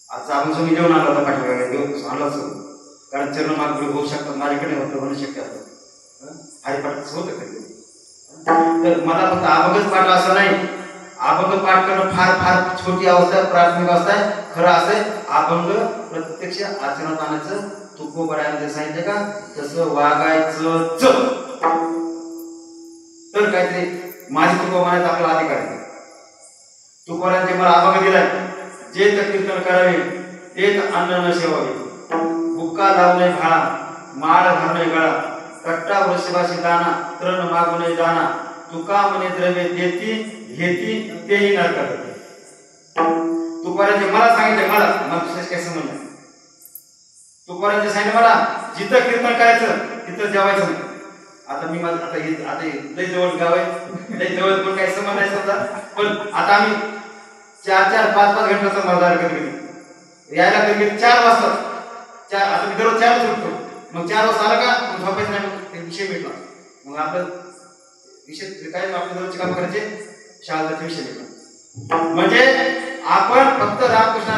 आजचा आपण सगळी जेवण आणला होता पाठीमागे देव आणलाच कारण चरणमार्ग होऊ शकतात माझ्याकडे होतं होणं शक्य असतं हरिपाठाचं होतं कधी. तर मला फक्त अभंगच पाठ असं नाही. अभंग पाठ करणं फार छोटी अवस्था आहे प्राथमिक अवस्था आहे. खरं असं अभंग प्रत्यक्ष आचरणात आणायचं. तुकोबरायाने सांगितलं का तसं वागायचं तर काहीतरी माझी तुकोबा म्हणायचा आपला अधिकार आहे. तुकोबारांचे मला अभंग दिलाय जे कीर्तन करावे तेच अन्न न सेवावे बुक्का लावू नये भाळा माळ घालू नये गळा कट्टा वृषभाशी दाना तृण मागू नये दाना तुका म्हणे द्रव्य देती घेती तेही न करते. तुकोबारांचे मला सांगितलं मला विशेष काही संबंध नाही. तुकोबारांचे सांगितलं मला जिथं कीर्तन करायचं तिथं जेवायचं नाही. आता मी माझं आता लय जवळ गाव आहे लय जवळ पण काही संबंध नाही समजा पण आता आम्ही 4-5 घंट्याचा मर्यादा कधी यायला कधी 4 वाजता आता मी दररोज 4 वाजता उठतो. मग 4 वाजता आला का मग झोपायचं नाही. मग ते विषय भेटला मग आपलं विषय काय आपल्या दररोजचे काम करायचे शाळेचा विषय भेटला. म्हणजे आपण फक्त रामकृष्ण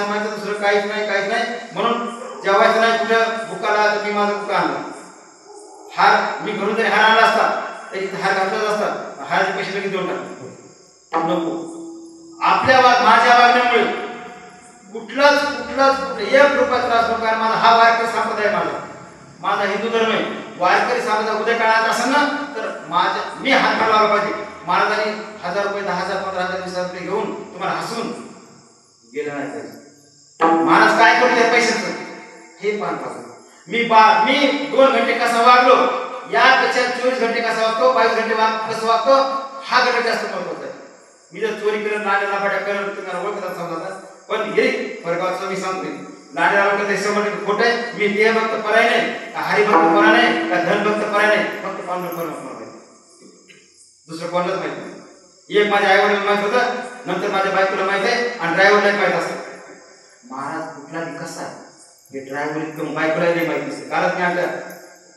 म्हणायचं दुसरं काहीच नाही. म्हणून जेवायचं नाही कुठं बुकाला तर मी माझा बुका आणला हार मी घरून जरी हार आणला असता तरी हार घातलाच असता हाराचे पैसे लगेच देऊन टाकतो नको. आपल्या माझ्या वागण्यामुळे कुठलाच 1 रुपया त्रास नको. माझा हा वारकरी संप्रदाय माझा हिंदू धर्म आहे. वारकरी संप्रदाय उद्या काळात असेल ना तर मी हात लावला पाहिजे. महाराजांनी 1000 रुपये 10,000 15,000 20,000 रुपये घेऊन तुम्हाला हसून गेलं नाही पाहिजे. महाराज काय करतो या पैशाचं हे पाहतो. मी 2 घंटे कसा वागलो यापेक्षा 24 घंटे कसा वागतो 22 घंटे कसं वागतो हा घटक जास्त महत्वाचा आहे. मी जर चोरी करत नाण्याला फाट्या करत तुम्हाला ओळखत समजा पण हे फरकाचं मी सांगतोय नाण्याला कधी 100% खोट आहे मी देह भक्त पराय नाही का हरी भक्त पराय नाही का धन भक्त पराय नाही फक्त पांडुरंग परमात्मा दुसरं कोणालाच माहित नाही एक माझ्या आई वडिलांना माहित होतं नंतर माझ्या बायकोला माहित आहे आणि ड्रायव्हरला माहित असतं महाराज कुठला बी कसा आहे हे ड्रायव्हर इतकं बायकोला नाही माहित नसते कारण मी आमच्या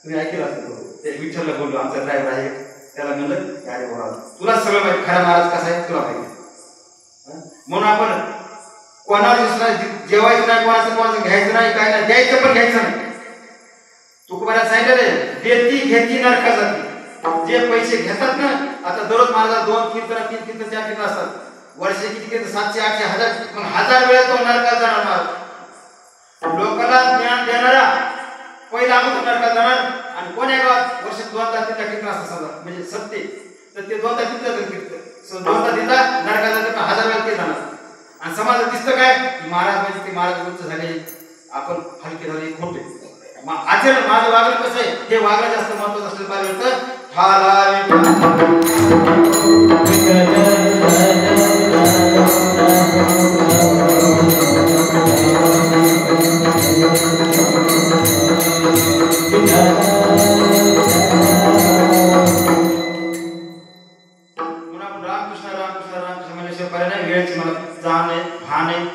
तुम्ही ऐकलं असेल ते विठ्ठलला बोललो आमचा ड्रायव्हर आहे त्याला म्हणलं अरे बोला तुला सगळं माहिती खरा महाराज कसा आहे तुला माहिती म्हणून आपण कोणाला दुसरा जेवायचं नाही कोणाचं घ्यायचं नाही काय नाही द्यायचं पण घ्यायचं नाही तुकोबाला सांगितलं देती घेती नरका जाती जे पैसे घेतात ना आता दररोज महाराज 2 कीर्तन 3 कीर्तन 4 कीर्तन असतात वर्षे किती कीर्तन 700 800 1000 पण 1000 वेळा तो नरकात जाणार महाराज लोकांना ज्ञान देणारा पहिला अगोदर नरकात जाणार आणि कोण्या गावात वर्षात 2दा 3दा कीर्तन असतात समजा म्हणजे सत्य तर ते 2दा 3दा कीर्तन 2दा 3दा नरकात जातात 1000 वेळा ते जाणार आणि समाजात दिसतं काय की महाराज म्हणजे ते महाराज उच्च झाले आपण हलके झाले खोटे आचरण माझं वागणं कसं आहे हे वागणं जास्त महत्त्वाचं असलं पाहिजे तर रामकृष्ण रामकृष्ण रामकृष्ण म्हणजे पर्याय वेळेची मला जाण आहे भान आहे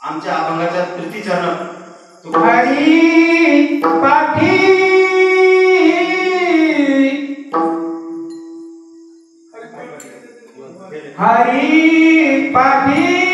आमच्या अभंगाच्या प्रीतीचरण हरी पाठी हरी पाठी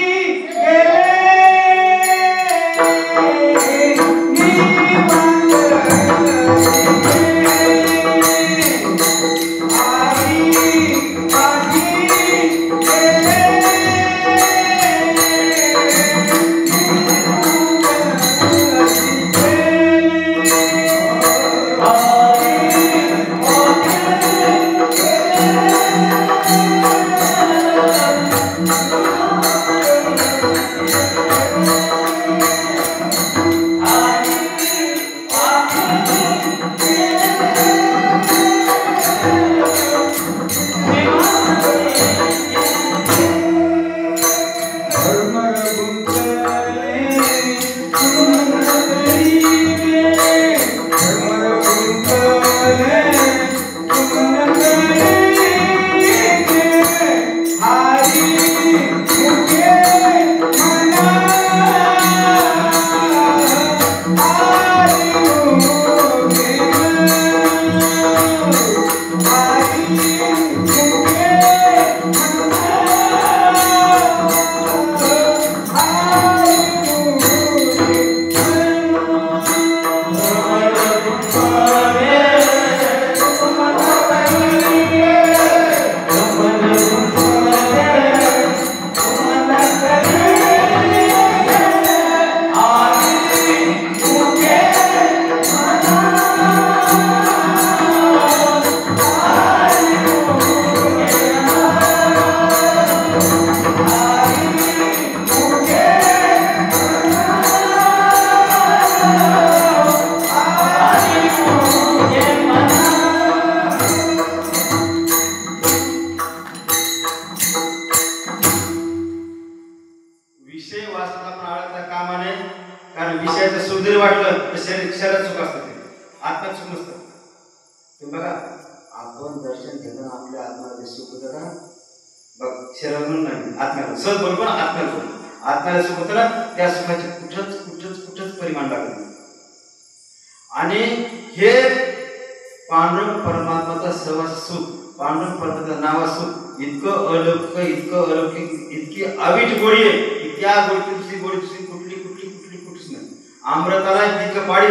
अमृताला इतकं पाडी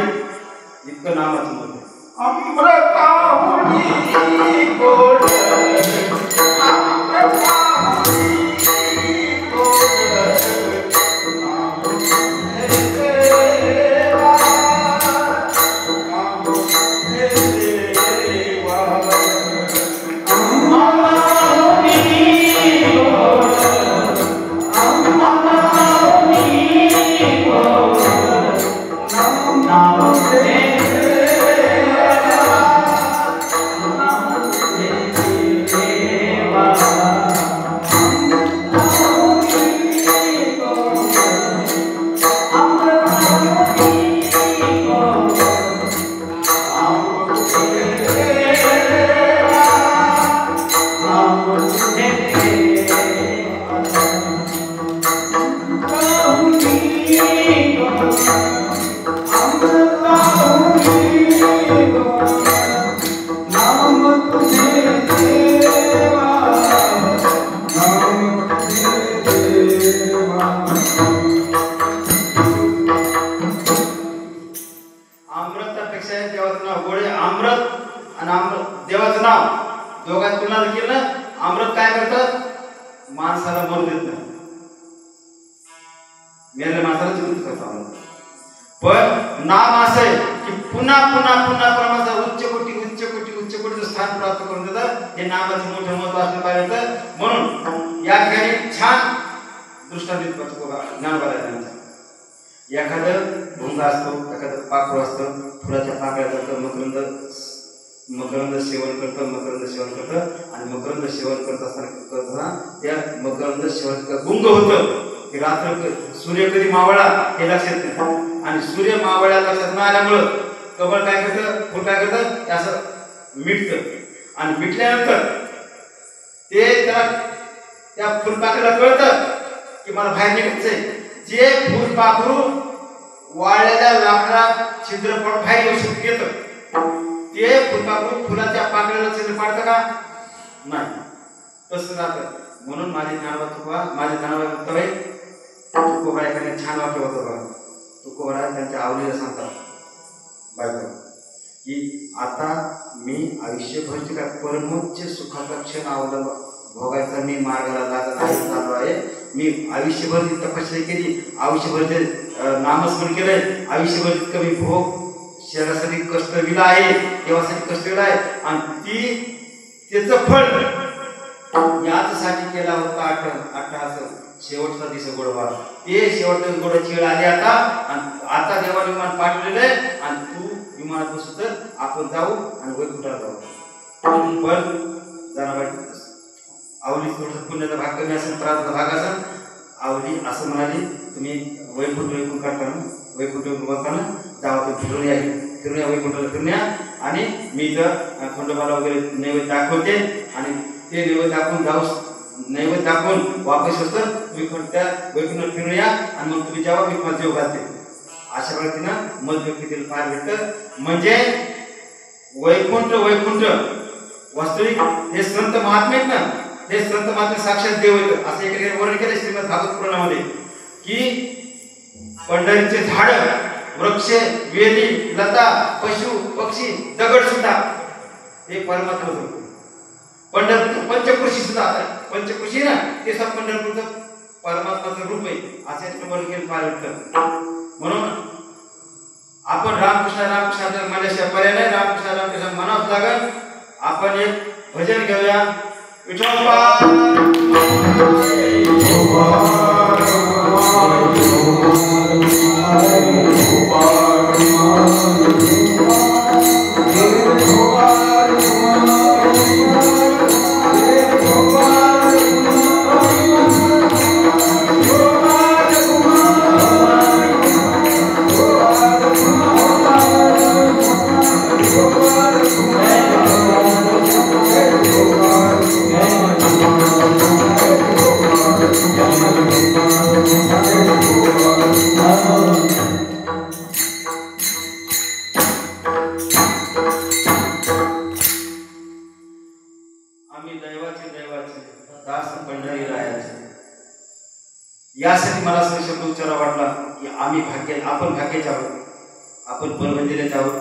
इतकं नावाचं मत Namaste. देवाचं नाव दोघात तुलना केलं ना, अमृत काय करतं, माणसाला मरू देत नाही, मेलेल्या माणसाला जिवंत करतं अमृत. पण नाम असं आहे की पुन्हा पुन्हा पुन्हा परमाचा उच्च कोटीचं स्थान प्राप्त करून देतं. हे नामाचं मोठं महत्व असलं पाहिजे. म्हणून या ठिकाणी छान दृष्टांत ज्ञानोबा यांचा. एखादं भुंग असतो, एखादं पाखरू असतं, फुलाच्या पाकळ्या करतं, मकरंद सेवन करतं आणि मकरंद सेवन करत असताना त्या मकरंद सेवन गुंग होतं की रात्र सूर्य कधी मावळा हे लक्षात नाही. आणि सूर्य मावळ्या लक्षात न आल्यामुळं कमळ काय करतं, फुल काय करतं, ते असं मिटतं. आणि मिटल्यानंतर ते त्याला त्या फुलपाखरूला कळतं की मला बाहेर निघायचंय. जे फुलपाखरू वाळलेल्या लाकडात छिद्र पडून बाहेर येऊ येतं, ते फुलपाखरू फुलाच्या पाकळीला छिद्र पाडतं का, नाही, तसं राहतं. म्हणून माझे ज्ञानोबा तुकोबरा एखाद्या छान वाक्य होतं बघा. तुकोबरा त्यांच्या आवडीला सांगतात बायको की आता मी आयुष्यभरची काय परमोच्च सुखाचा क्षण भोगायचा मी मार्गाला चालू आहे. मी आयुष्यभर तपस्या केली, आयुष्यभर नामस्मरण केलंय, आयुष्यभर कमी भोग शरीरासाठी कष्ट विला आहे, देवासाठी कष्ट विला आहे. आणि त्याचं फळ याचसाठी केला होता अट्टहास शेवटचा दिवस गोडवा. ते शेवटचा गोडाची वेळ आली आता. आणि आता देवा विमान पाठवलेलं आहे आणि तू विमानात बसू तर आपण जाऊ आणि वैकुंठाला जाऊ. पण जाणार आवली थोडंसं पुण्याचा भाग कमी असेल, त्रासचा भाग असेल, आवली असं म्हणाली तुम्ही वैकुंठ करताना वैकुंठ बोलताना जावा ते फिरून या वैकुंठाला फिरून या. आणि मी इथं खंडोबाला वगैरे नैवेद्य दाखवते आणि ते नैवेद्य दाखवून वापस असतं तुम्ही त्या वैकुंठाला फिरून या आणि मग तुम्ही जेव्हा मी तुम्हाला जेव घालते. अशा पद्धतीनं मत व्यक्तीतील फार भेटतं. म्हणजे वैकुंठ वास्तविक हे संत महात्मे आहेत ना, हे संत महात्मे साक्षात देव आहेत असं एका वर्णन केलं श्रीमद भागवत पुराणामध्ये की पंढरीचे झाड, वृक्ष, वेली, लता, पशु, पक्षी, दगड सुद्धा हे परमात्मा. पंचकृषी सुद्धा पंचकृषी ना ते सब पंढरपूरचं परमात्माचं रूप आहे असं वर्णन केलं फार भेटतं. म्हणून आपण रामकृष्ण म्हणल्याशिवाय पर्याय नाही. रामकृष्ण म्हणावंच लागेल. आपण एक भजन घेऊया. यासाठी मला असं शब्द उच्चारा वाटला की आपण भाग्याचे आहोत, आपण परबंदिलेचे आहोत.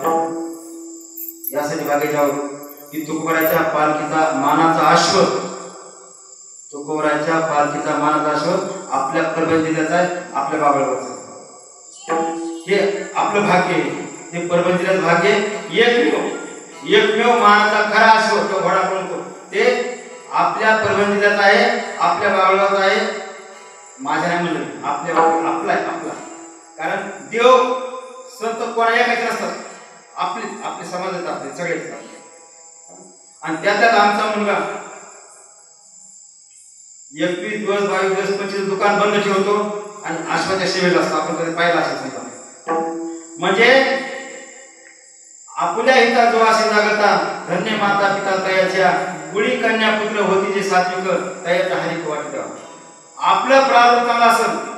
यासाठी भाग्याचे आहोत की तुकोबराच्या पालखीचा मानाचा अश्व आपल्या परबंदिलाचा आहे, आपल्या बाबळावरचं. हे आपलं भाग्य आहे, हे परबंदिलाचं भाग्य. एकमेव मानाचा खरा अश्व तो घोडा म्हणतो ते आपल्या परबंदिलाचा आहे, आपल्या बाबळावरचा आहे. माझ्या नाही म्हणलं आपला कारण देव संत कोणा एकाचे नसतात, आपले समाजात आपले सगळे असतात. आणि त्याच्यात आमचा मुलगा 21 दिवस 22 दिवस 25 दुकान बंद ठेवतो आणि आश्वाच्या सेवेला असतो. आपण कधी पाहिला असेल. म्हणजे आपल्या हिता जो असे जागता धन्य माता पिता तयाच्या कुळी कन्या पुत्र होती जे सात्विक तयाच्या हरिक वाटत. आपलं प्रारंभ चांगला असेल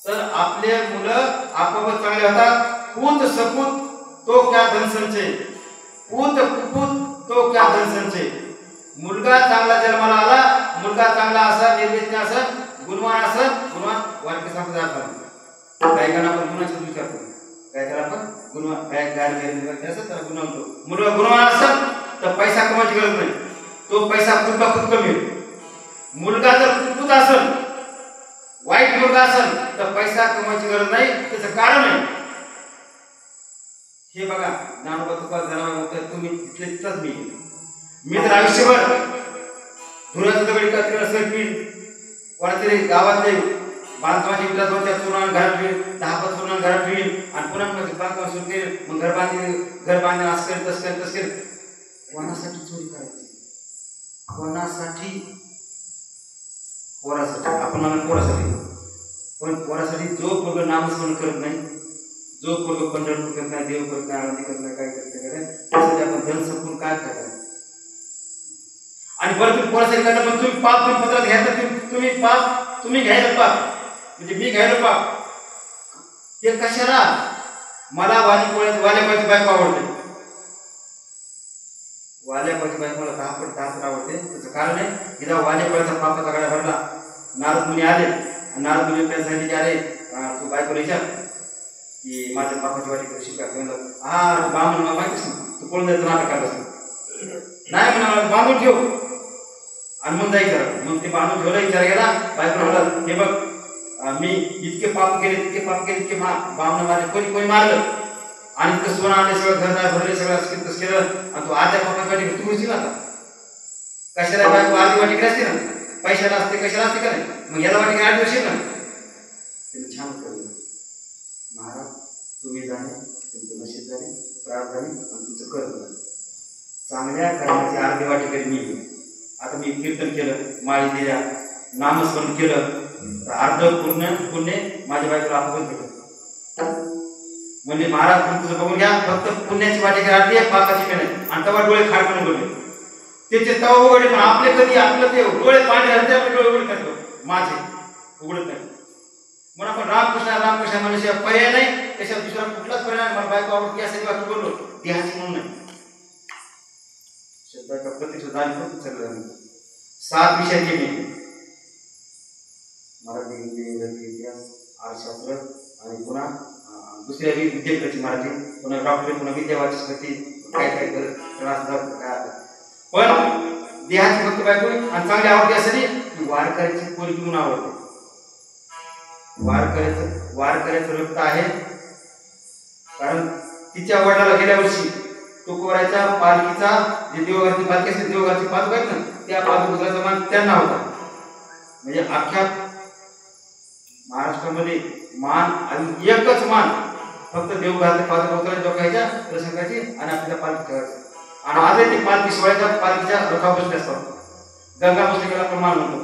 तर आपले मुलं आपोआप चांगले होतात. पूत सपूत तो क्या धनसंचय, पूत कुपूत तो क्या धनसंचय. मुलगा चांगला जन्माला आला, मुलगा चांगला असा निर्मित असा गुणवान असा गुणवान वाक्य संप्रदाय झाला. गायकांना आपण गुणाचा विचार करतो, गायकाला आपण गुणवान गायक गायन असं त्याला गुण म्हणतो. मुलगा गुणवान असेल तर कमायची गरज नाही. तो पैसा खुद ब खुद कमी होईल. मुलगा जर कुटकुट असेल, वाईट मुलगा असेल तर पैसा कमवायची गरज नाही. त्याचं कारण आहे हे बघा. ज्ञानोबा तुकाराम जनाबाई म्हणतात तुम्ही तिथले तिथंच मी तर आयुष्यभर धुराचं दगडी कात्री असेल की कोणातरी गावातले बांधकामाची विटा दोन त्या चुरण घरात ठेवीन, 10-5 चुरण घरात ठेवीन आणि पुन्हा बांधकाम सुरू केलं. मग घर बांधणे असं करेल तसं करेल तसं करेल. कोणासाठी चोरी करायची? कोणासाठी? पोरासाठी. आपण म्हणा पोरासाठी. पण पोरासाठी जो पोरग नामस्मरण करत नाही, जो पोरग पंढरपूर करत नाही, देव करत नाही, आळंदी करत नाही, काय करत नाही, त्यासाठी आपण धन संपून काय फायदा? आणि बरं तुम्ही पोरासाठी करता पण तुम्ही पाप तुम्ही पत्रात घ्यायचं, तुम्ही पाप तुम्ही घ्यायला पाप म्हणजे मी घ्यायला पाप. हे कशाला? मला वाल्यापाची बायको आवडते. वाल्यापाची बायको मला 10 पट आवडते. त्याचं कारण आहे एकदा वाल्यापाचा पापाचा गाड्या भरला. नारद मुनी आले आणि नारद मुनी त्यांना सांगितले की अरे तू बायकोला विचार की माझ्या पापाची वाटी कशी का? हा बांधून मला माहितीच ना तू कोण जायचं नाटक करत असतो. नाही म्हणा बांधून ठेव आणि मग जायचं. मग ते बांधून ठेवलं. विचार गेला. बायको म्हणाला हे बघ मी इतके पाप केले इतके बामण मारले, कोणी मारलं आणि इतकं सोनं आणले, सगळं घरदार भरले, सगळं तसं केलं आणि तू अर्ध्या पापाची वाटी तू होशील आता. कशाला बायको अर्धी वाटी केली असते ना, पैशाला असते कशाला असते का नाही. मग याला वाटी काय अर्धी होशील ना. त्याने छान कळलं महाराज तुम्ही जाणे, तुमचं नशीब झाले, प्राप्त झाले आणि तुमचं कर्म झालं. चांगल्या कर्माची अर्धी वाटी करी मी. आता मी कीर्तन केलं, माळी दिल्या, नामस्मरण केलं तर अर्ध पुण्य माझ्या बायकोला आपण भेटत. म्हणजे महाराज तुमचं बघून घ्या, फक्त पुण्याची वाटी काढली आहे, पापाची काय नाही. आणि तेव्हा डोळे खाडकन उघडले. त्याचे तवा उघडले पण आपले कधी आपलं ते डोळे पाणी राहते, आपले डोळे उघडत नाही, माझे उघडत नाही. म्हणून आपण रामकृष्ण म्हणल्याशिवाय पर्याय नाही. त्याच्यावर दुसरा कुठलाच पर्याय नाही. मला बायको आवडत यासाठी वाटू बोललो देहाची म्हणून नाही. शब्दाचा प्रत्यक्ष जाणीव सगळं 7 विषयाचे मी मराठी, हिंदी, इंग्रजी, इतिहास, अर्थशास्त्र आणि पुन्हा दुसऱ्या विद्यापीठाची मराठी, पुन्हा डॉक्टरी, पुन्हा विद्यावाचस्पती काय करत. पण देहाची फक्त बायको आणि चांगली आवडते यासाठी वारकऱ्याची पोरगी म्हणून आवडते. वारकऱ्याचं रक्त आहे. कारण तिच्या वडिलाला गेल्या वर्षी तुकोबाराच्या पालखीचा जे देवघरची पालखी असते, देवघरची पादुका आहेत ना, त्या पादुकाचा मान त्यांना होता. म्हणजे अख्ख्या महाराष्ट्रामध्ये मान आणि एकच मान फक्त देवघरातल्या पादुका उतरायच्या डोक्याच्या प्रसंगाची आणि आपल्या पालखी ठेवायची. आणि आजही ती पालखी सोहळ्याच्या पालखीच्या रथावर बसले असतात. गंगा पुस्तकाला आपण मान म्हणतो.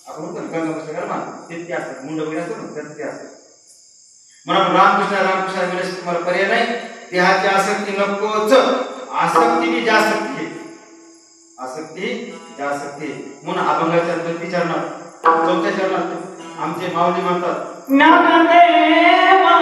आपण म्हणतो गंगा पुस्तकाला मान ते असतात, मुंड वगैरे असतात ना त्यात ते असतात. म्हणून रामकृष्ण म्हणण्यास तुम्हाला पर्याय नाही. देहाची आसक्ती नकोच. आसक्ती बी जासक्ती म्हणून अभंगाच्या 3 चरणात 4थ्या चरणात आमचे माऊली म्हणतात नामदेवा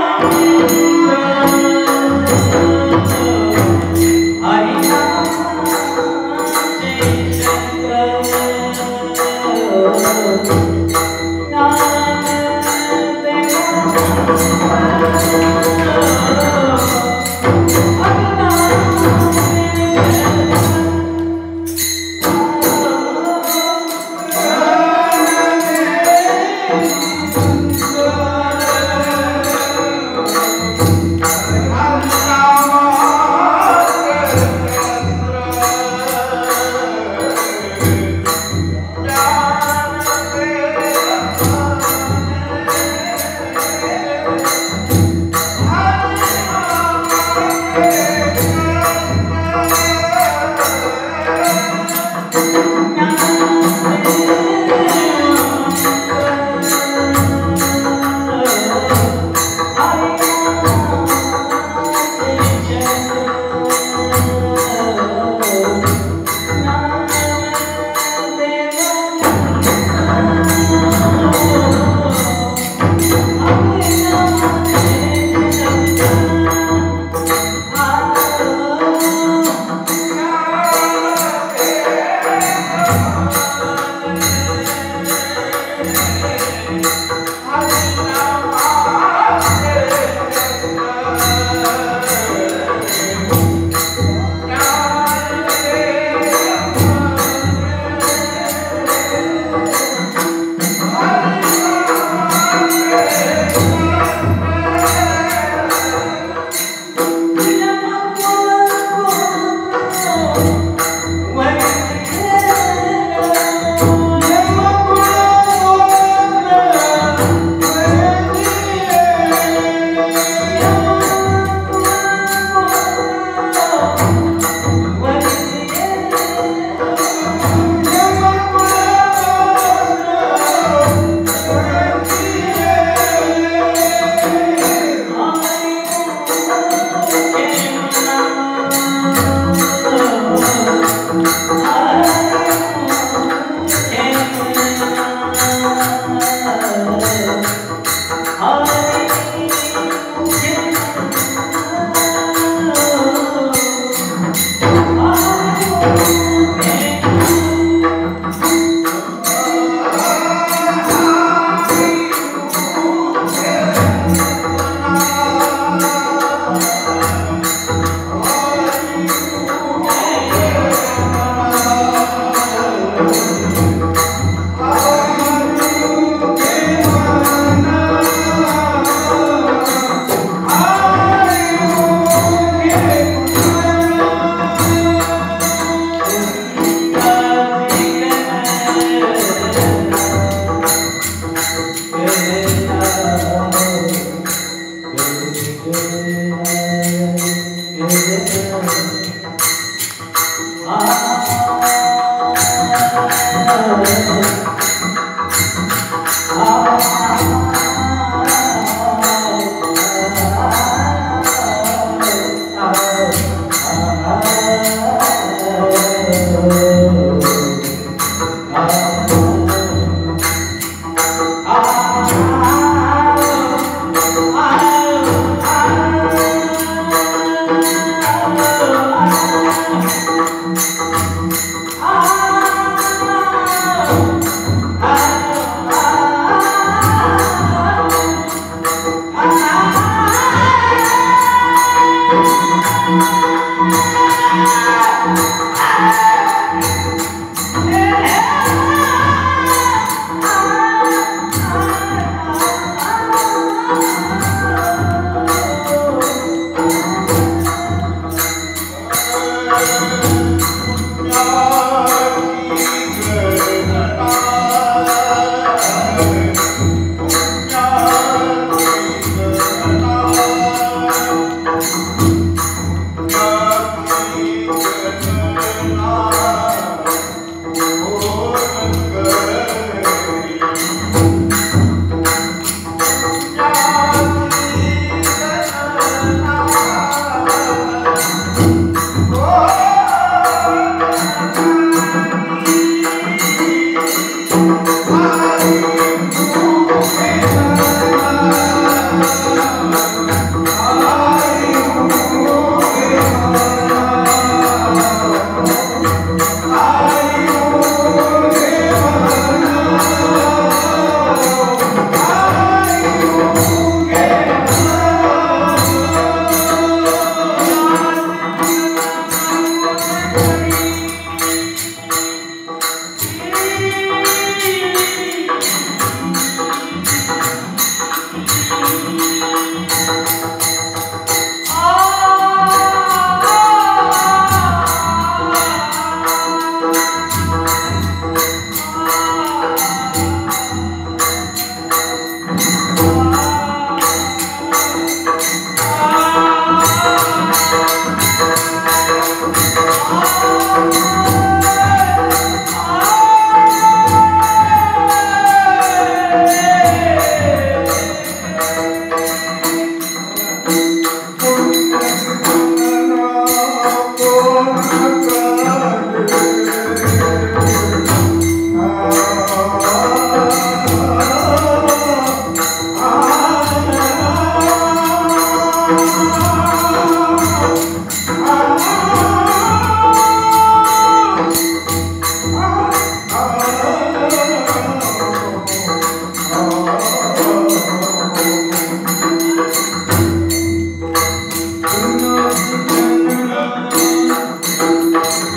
Thank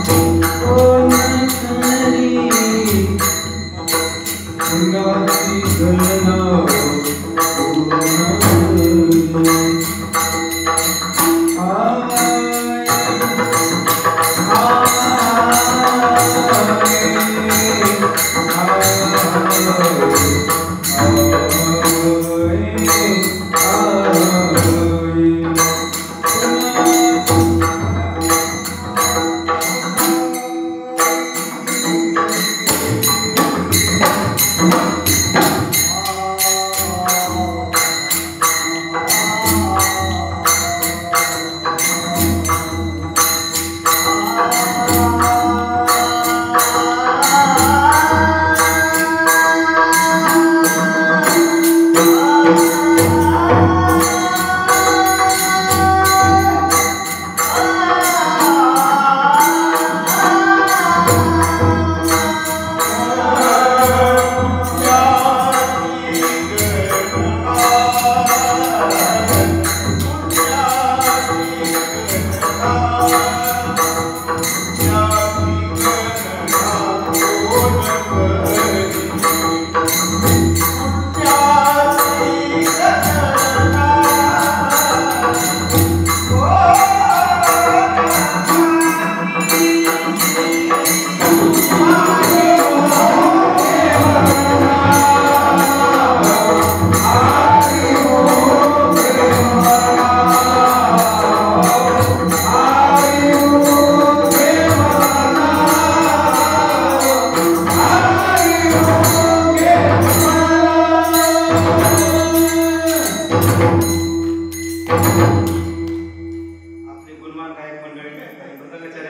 you.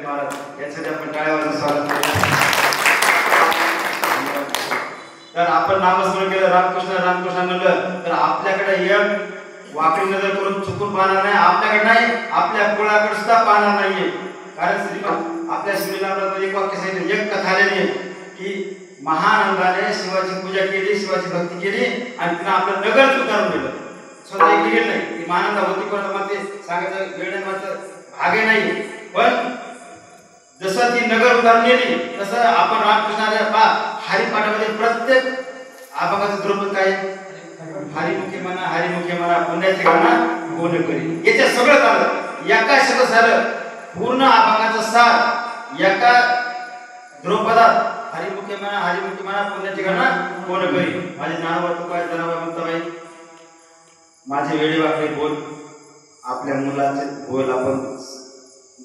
महाराज यासाठी आपण टाळ्या वाजवून स्वागत करूया. तर आपण नामस्मरण केलं रामकृष्ण रामकृष्ण म्हणलं तर आपल्याकडे एक वाकडी नजर करून चुकून पाहणार नाही, आपल्याकडे नाही आपल्या कुळाकडे सुद्धा पाहणार नाहीये. कारण श्रीमंत आपल्या श्रीरामरामध्ये एक वाक्य सांगितलं, एक कथा आलेली आहे की महानंदाने शिवाची पूजा केली, शिवाची भक्ती केली आणि तिनं आपलं नगर उतारून दिलं. स्वतः एक गेलं नाही ती महानंदा होती पण मला ते सांगायचं वेळेमाचं भागे नाही. पण जसं ती नगर उतारून नेली तसं आपण रामकृष्णाच्या हरिपाठामध्ये प्रत्येक अभंगाचं द्रौपद काय हरिमुखे म्हणा पुण्याचे गाणा कोण करी याच्यात सगळं झालं एका शब्द झालं. पूर्ण अभंगाचं सार एका द्रौपदात हरिमुखे म्हणा पुण्याचे गाणा कोण करी. माझे नाव तुकाय जनाबाई मुक्ताबाई माझे वेडे वाकडे बोल आपल्या मुलाचे बोल आपण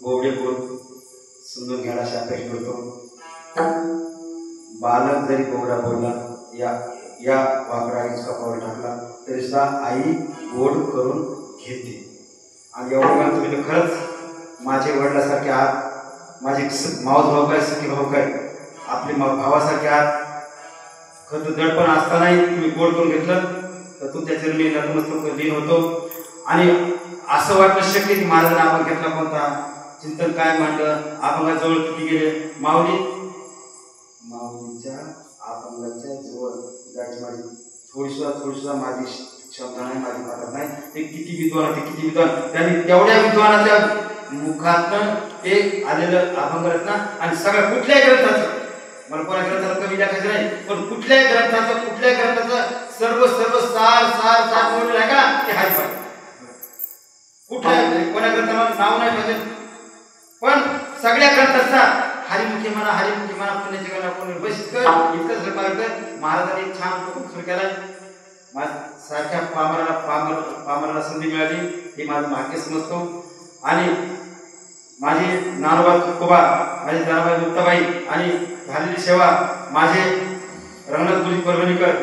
गोडे बोल समजून घ्यायला अपेक्षा करतो. बालक जरी गोडा बोलला या वाकडा इतका पाऊल टाकला तरी सुद्धा आई गोड करून घेते. आणि एवढं तुम्ही खरंच माझे वडिलासारखे आहात, माझे मावस भाऊ काय सखी भाऊ काय आपले भावासारखे आहात. खरं तर दडपण असतानाही तुम्ही गोड करून घेतलं तर तुमच्या चरणी नतमस्तक दिन होतो. आणि असं वाटणं शक्य की महाराजांना आपण घेतला कोणता चिंतन काय मांडलं अभंगाजवळ किती गेले माऊलीच्या अभंगाच्या जवळ जायची माझी थोडीसुद्धा माझी क्षमता नाही, माझी ताकद नाही. ते किती विद्वान त्यांनी तेवढ्या विद्वानाच्या मुखातनं ते आलेलं अभंग रचना आणि सगळ्या कुठल्याही ग्रंथाचं मला कोणा ग्रंथाचं कमी दाखायचं नाही पण कुठल्याही ग्रंथाचं सर्व सार बोललेलं आहे का ते हरिपाठ. कुठल्या कोणा ग्रंथाला नाव नाही ठेवायचं पण सगळ्या ग्रंथाचा हरिमुखे म्हणा पुण्याचे गाणं कोणी बस इतकंच महाराजांनी एक छान उपक्रम सुरू केलाय. सारख्या पामराला संधी मिळाली हे माझं भाग्य समजतो. आणि माझे नानोबा तुकोबा माझे जनाबाई मुक्ताबाई आणि झालेली सेवा माझे रंगनाथ गुरुजी परभणीकर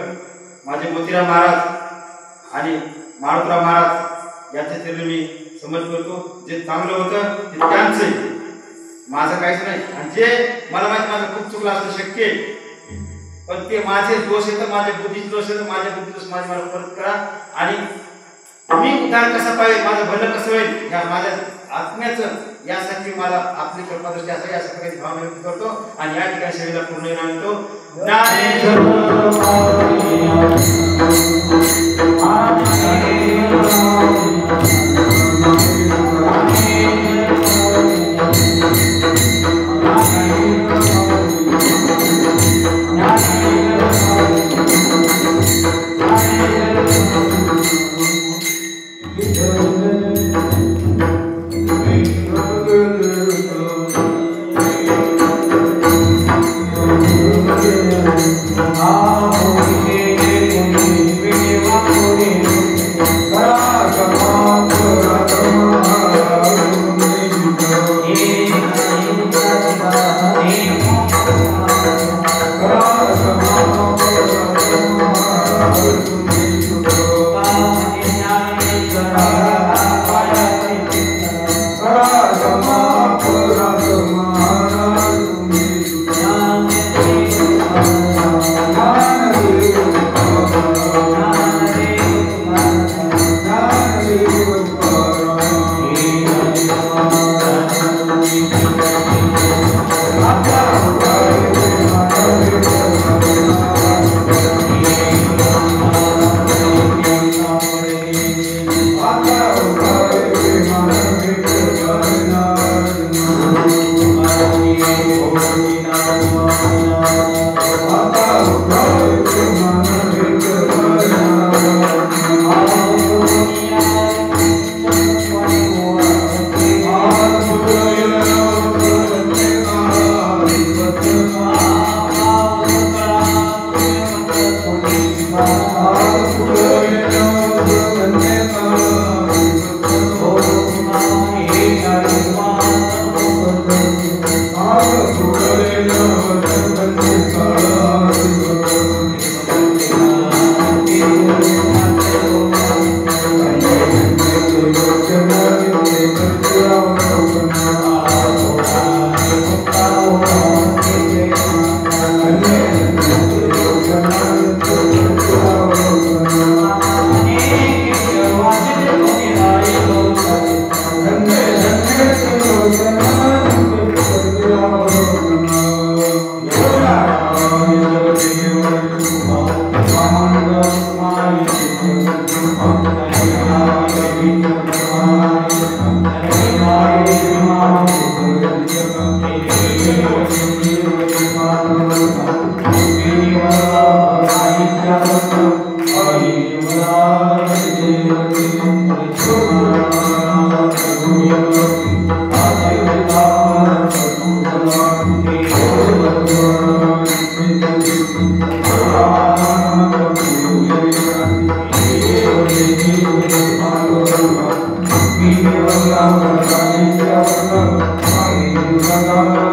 माझे मोतीराम महाराज आणि मारुतराव महाराज यांच्या चरणी मी समर्पित करतो. जे चांगलं होतं ते त्यांचं माझं काहीच नाही. आणि जे मला माहिती माझं खूप चुकलं असं शक्य आहे पण ते माझे दोष येतं, माझ्या बुद्धीचे दोष येतं, माझ्या बुद्धी दोष माझे मला परत करा. आणि मी उद्धार कसा पाहिजे माझं भलं कसं होईल या माझ्या आत्म्याचं यासाठी मला आपली कृपादृष्टी असावी अशा प्रकारे भावना व्यक्त करतो. आणि या ठिकाणी शरीराला पूर्ण विराम देतो. Ah, भास्कराव